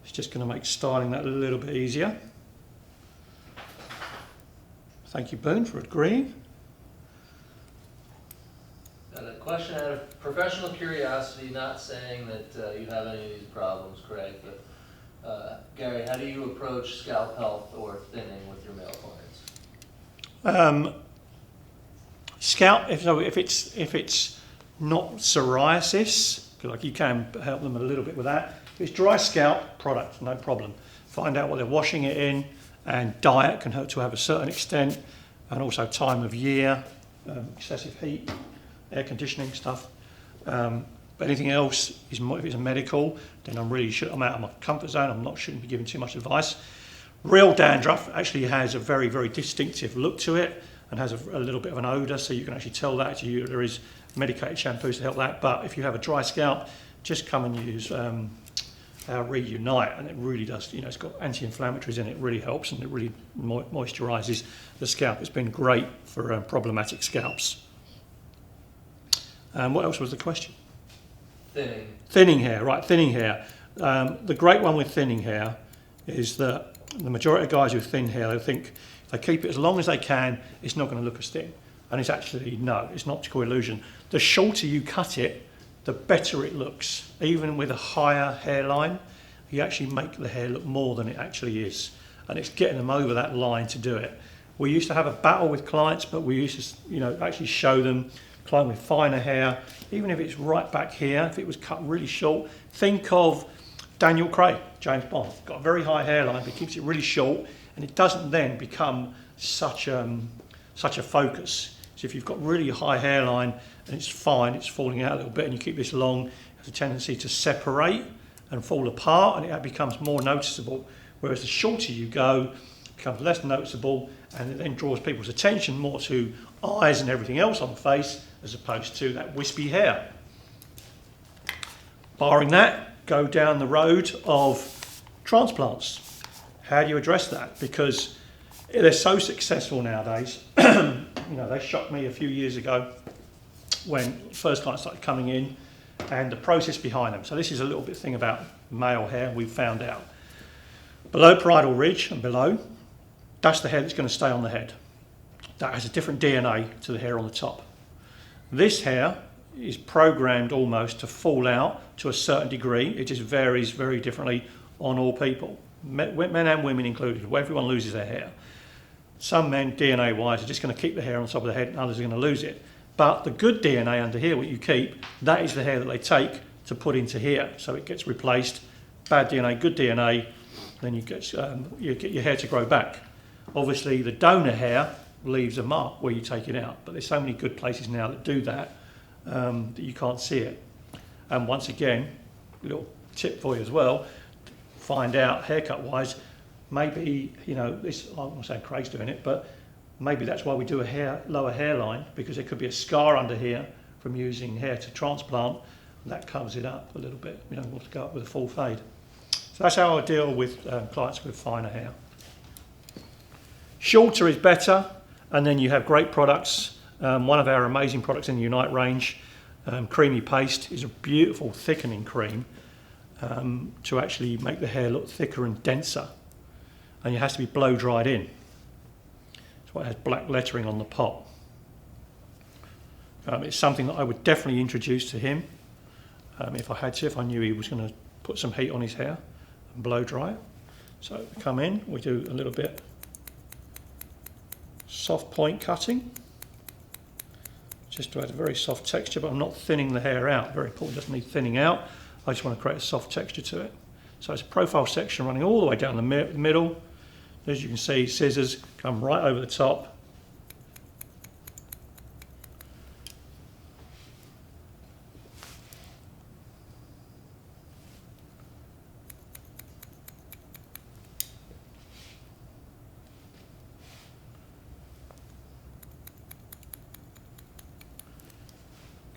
it's just going to make styling that a little bit easier. Thank you, Boone, for agreeing. Got a question out of professional curiosity, not saying that you have any of these problems, Craig, but Gary, how do you approach scalp health or thinning with your male clients? Scalp, if it's not psoriasis, like you can help them a little bit with that. If it's dry scalp, product, no problem. Find out what they're washing it in, and diet can help to have a certain extent, and also time of year, excessive heat, air conditioning stuff. But anything else, if it's a medical, then I'm out of my comfort zone. Shouldn't be giving too much advice. Real dandruff actually has a very, very distinctive look to it and has a little bit of an odour, so you can actually tell that there is medicated shampoos to help that. But if you have a dry scalp, just come and use our Reunite, and it really does, it's got anti-inflammatories in it, really helps, and it really moisturises the scalp. It's been great for problematic scalps. What else was the question? Thinning hair, right, thinning hair. The great one with thinning hair is that the majority of guys with thin hair, they think if they keep it as long as they can, it's not going to look as thin. And it's actually, no, it's an optical illusion. The shorter you cut it, the better it looks. Even with a higher hairline, you actually make the hair look more than it actually is. And it's getting them over that line to do it. We used to have a battle with clients, but we used to, actually show them, client with finer hair, even if it's right back here, if it was cut really short. Think of Daniel Craig, James Bond. Got a very high hairline, but keeps it really short, and it doesn't then become such a focus. So if you've got really high hairline and it's fine, it's falling out a little bit, and you keep this long, it has a tendency to separate and fall apart, and it becomes more noticeable. Whereas the shorter you go, it becomes less noticeable, and it then draws people's attention more to eyes and everything else on the face, as opposed to that wispy hair. Barring that, go down the road of transplants. How do you address that? Because they're so successful nowadays. They shocked me a few years ago when first clients started coming in, and the process behind them. So this is a little bit thing about male hair we've found out. Below parietal ridge and below, that's the hair that's going to stay on the head. That has a different DNA to the hair on the top. This hair is programmed almost to fall out to a certain degree. It just varies very differently on all people, men and women included. Everyone loses their hair. Some men, DNA-wise, are just going to keep the hair on top of the head, and others are going to lose it. But the good DNA under here, what you keep, that is the hair that they take to put into here. So it gets replaced. Bad DNA, good DNA, then you get your hair to grow back. Obviously, the donor hair leaves a mark where you take it out. But there's so many good places now that do that, that you can't see it. And once again, a little tip for you as well, find out haircut-wise, maybe, this, I'm not saying Craig's doing it, but maybe that's why we do a lower hairline, because there could be a scar under here from using hair to transplant, and that covers it up a little bit. We don't want to go up with a full fade. So that's how I deal with clients with finer hair. Shorter is better, and then you have great products. One of our amazing products in the Unite range, Creamy Paste, is a beautiful thickening cream to actually make the hair look thicker and denser. And it has to be blow dried in. That's why it has black lettering on the pot. It's something that I would definitely introduce to him if I had to, if I knew he was going to put some heat on his hair and blow dry it. So we come in, we do a little bit soft point cutting, just to add a very soft texture, but I'm not thinning the hair out. Very important, doesn't need thinning out. I just want to create a soft texture to it. So it's a profile section running all the way down the middle. As you can see, scissors come right over the top.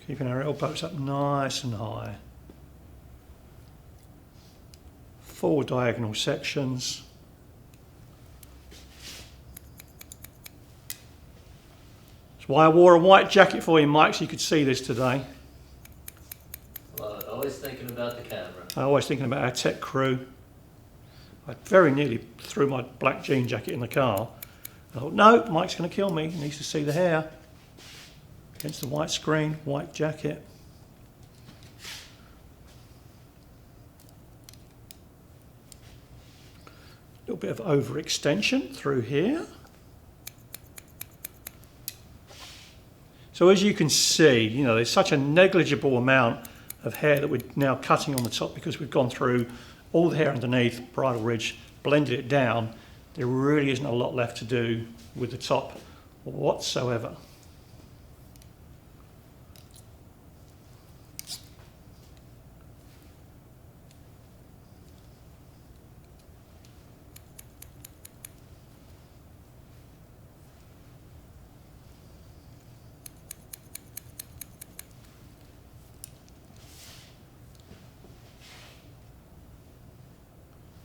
Keeping our elbows up nice and high. 4 diagonal sections. That's why I wore a white jacket for you, Mike, so you could see this today. Love it. Always thinking about the camera. I'm always thinking about our tech crew. I very nearly threw my black jean jacket in the car. I thought, no, Mike's going to kill me. He needs to see the hair. Against the white screen, white jacket. A little bit of overextension through here. So as you can see, there's such a negligible amount of hair that we're now cutting on the top because we've gone through all the hair underneath, bridal ridge, blended it down. There really isn't a lot left to do with the top whatsoever.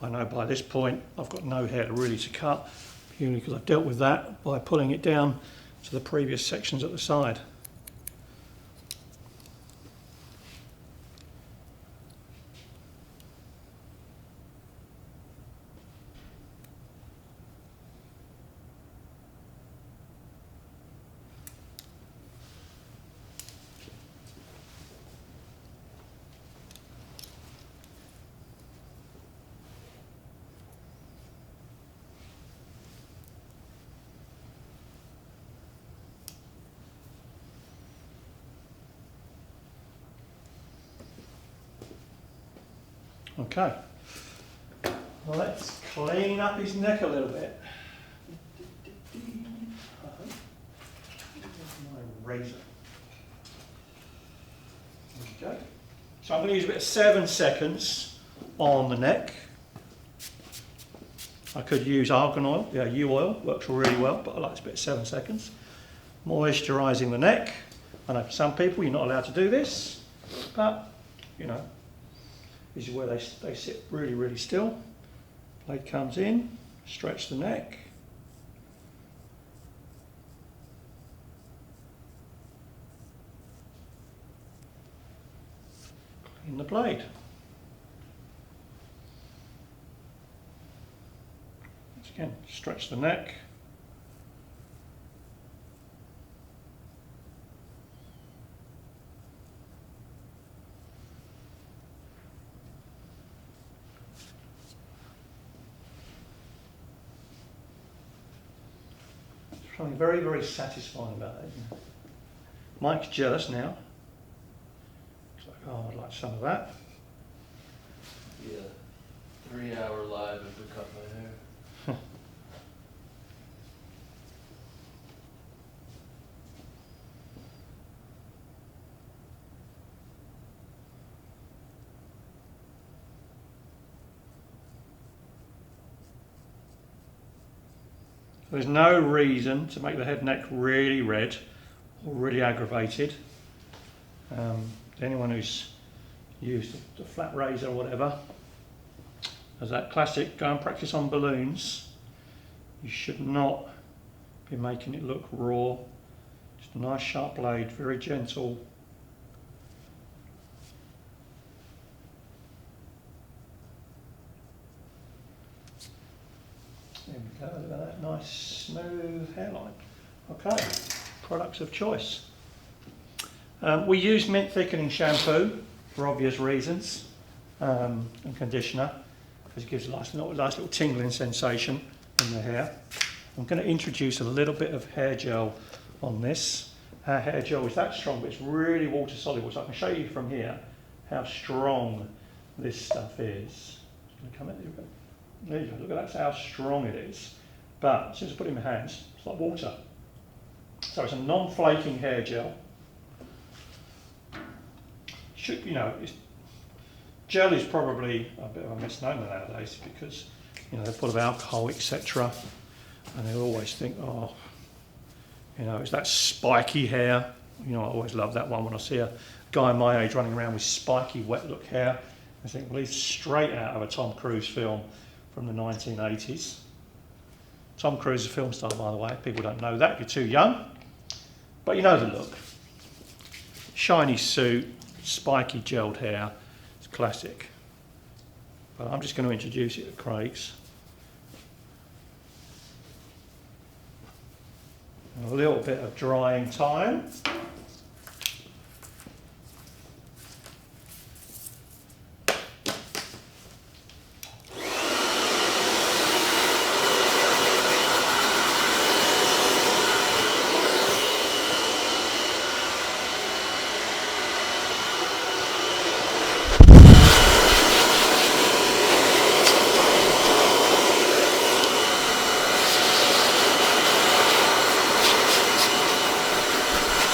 I know by this point I've got no hair really to cut, purely because I've dealt with that by pulling it down to the previous sections at the side. Okay, well, let's clean up his neck a little bit. My razor. Okay, so I'm going to use a bit of 7 seconds on the neck. I could use argan oil, yeah, U-oil, works really well, but I like this bit of 7 seconds. Moisturising the neck. I know for some people you're not allowed to do this, but, you know, this is where they sit really, really still. Blade comes in, stretch the neck. Clean the blade. Once again, stretch the neck. Something very, very satisfying about it. Mike's jealous now. It's like, oh, I'd like some of that. Yeah, 3-hour live if we cut my hair. There's no reason to make the head neck really red or really aggravated. Anyone who's used the flat razor or whatever, as that classic go and practice on balloons, you should not be making it look raw. Just a nice sharp blade, very gentle. There we go, look at that nice smooth hairline. Okay, products of choice. We use mint thickening shampoo for obvious reasons, and conditioner, because it gives a nice little tingling sensation in the hair. I'm going to introduce a little bit of hair gel on this. Our hair gel is that strong, but it's really water soluble, so I can show you from here how strong this stuff is. It's going to come in. There you go, look at that, how strong it is. But as soon as I put it in my hands, it's like water. So it's a non-flaking hair gel. Gel is probably a bit of a misnomer nowadays because, they're full of alcohol, etc. And they always think, oh, it's that spiky hair. I always love that one when I see a guy my age running around with spiky, wet look hair. I think, well, he's straight out of a Tom Cruise film from the 1980s. Tom Cruise is a film star, by the way. People don't know that if you're too young. But you know the look. Shiny suit, spiky gelled hair. It's classic. But I'm just going to introduce it to Craig's. A little bit of drying time.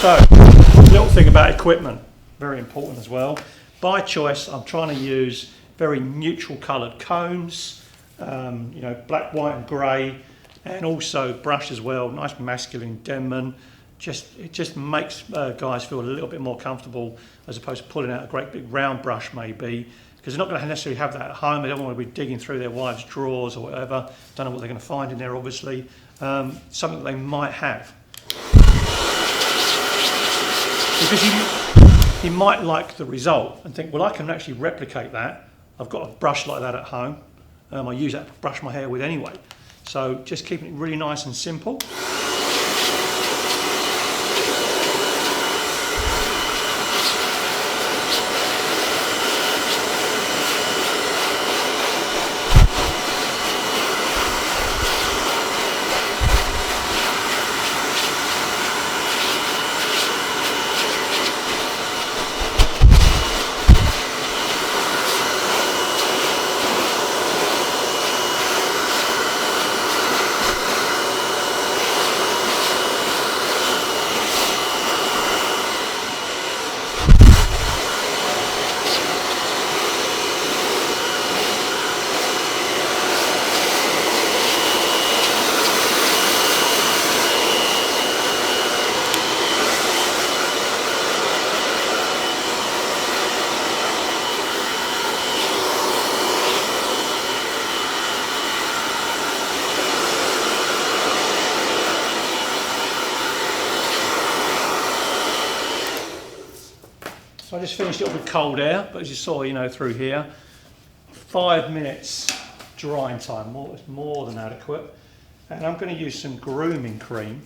So, little thing about equipment, very important as well. By choice, I'm trying to use very neutral coloured combs, black, white and grey, and also brush as well, nice masculine Denman. It just makes guys feel a little bit more comfortable as opposed to pulling out a great big round brush maybe because they're not going to necessarily have that at home. They don't want to be digging through their wives' drawers or whatever. Don't know what they're going to find in there, obviously. Something that they might have. Because you might like the result and think, well, I can actually replicate that. I've got a brush like that at home. I use that to brush my hair with anyway. So just keeping it really nice and simple. So I just finished it up with cold air, but as you saw, through here, 5 minutes drying time, more than adequate. And I'm going to use some grooming cream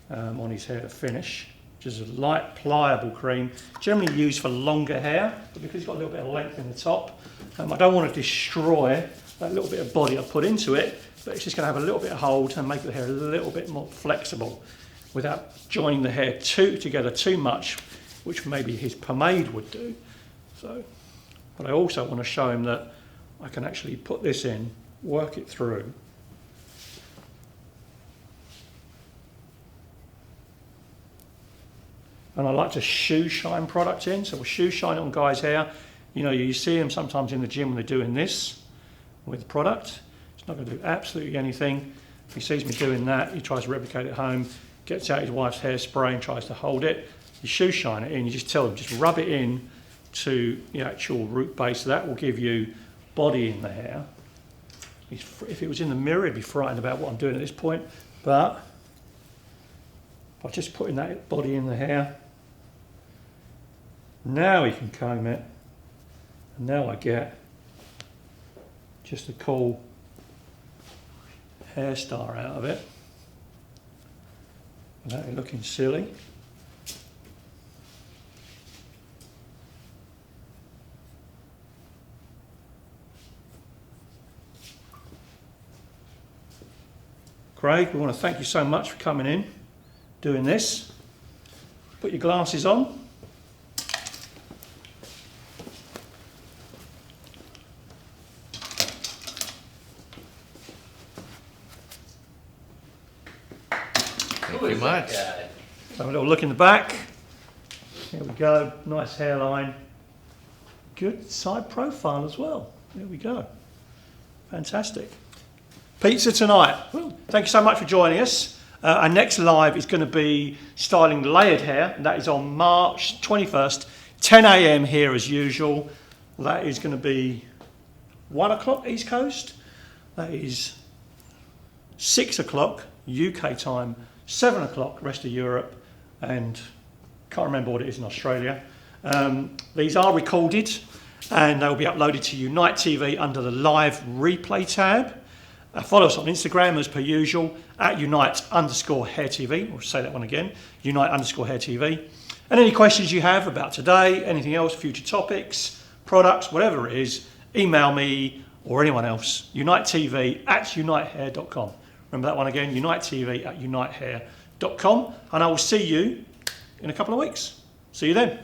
on his hair to finish, which is a light, pliable cream, generally used for longer hair, but because it's got a little bit of length in the top, I don't want to destroy that little bit of body I put into it, but it's just going to have a little bit of hold and make the hair a little bit more flexible without joining the hair together too much, which maybe his pomade would do. So, but I also want to show him that I can actually put this in, work it through. And I like to shoe shine product in, so we'll shoe shine it on guys' hair. You see them sometimes in the gym when they're doing this with product. It's not going to do absolutely anything. If he sees me doing that, he tries to replicate it at home, gets out his wife's hairspray and tries to hold it. You shoe shine it in, you just tell them, just rub it in to the actual root base. That will give you body in the hair. If it was in the mirror, he'd be frightened about what I'm doing at this point, but by just putting that body in the hair, now he can comb it, and now I get just a cool hair star out of it without it looking silly. Craig, we want to thank you so much for coming in, doing this. Put your glasses on. Thank you much. Have a little look in the back. There we go, nice hairline. Good side profile as well. There we go. Fantastic. Pizza tonight. Well, thank you so much for joining us. Our next live is going to be styling layered hair, and that is on March 21st, 10 a.m. here as usual. That is going to be 1 o'clock East Coast. That is 6 o'clock UK time, 7 o'clock rest of Europe, and can't remember what it is in Australia. These are recorded and they will be uploaded to Unite TV under the live replay tab. Follow us on Instagram as per usual at Unite_hair TV. We'll say that one again, Unite_hair TV. And any questions you have about today, anything else, future topics, products, whatever it is, email me or anyone else, unitetv@unitehair.com. Remember that one again, unitetv@unitehair.com. And I will see you in a couple of weeks. See you then.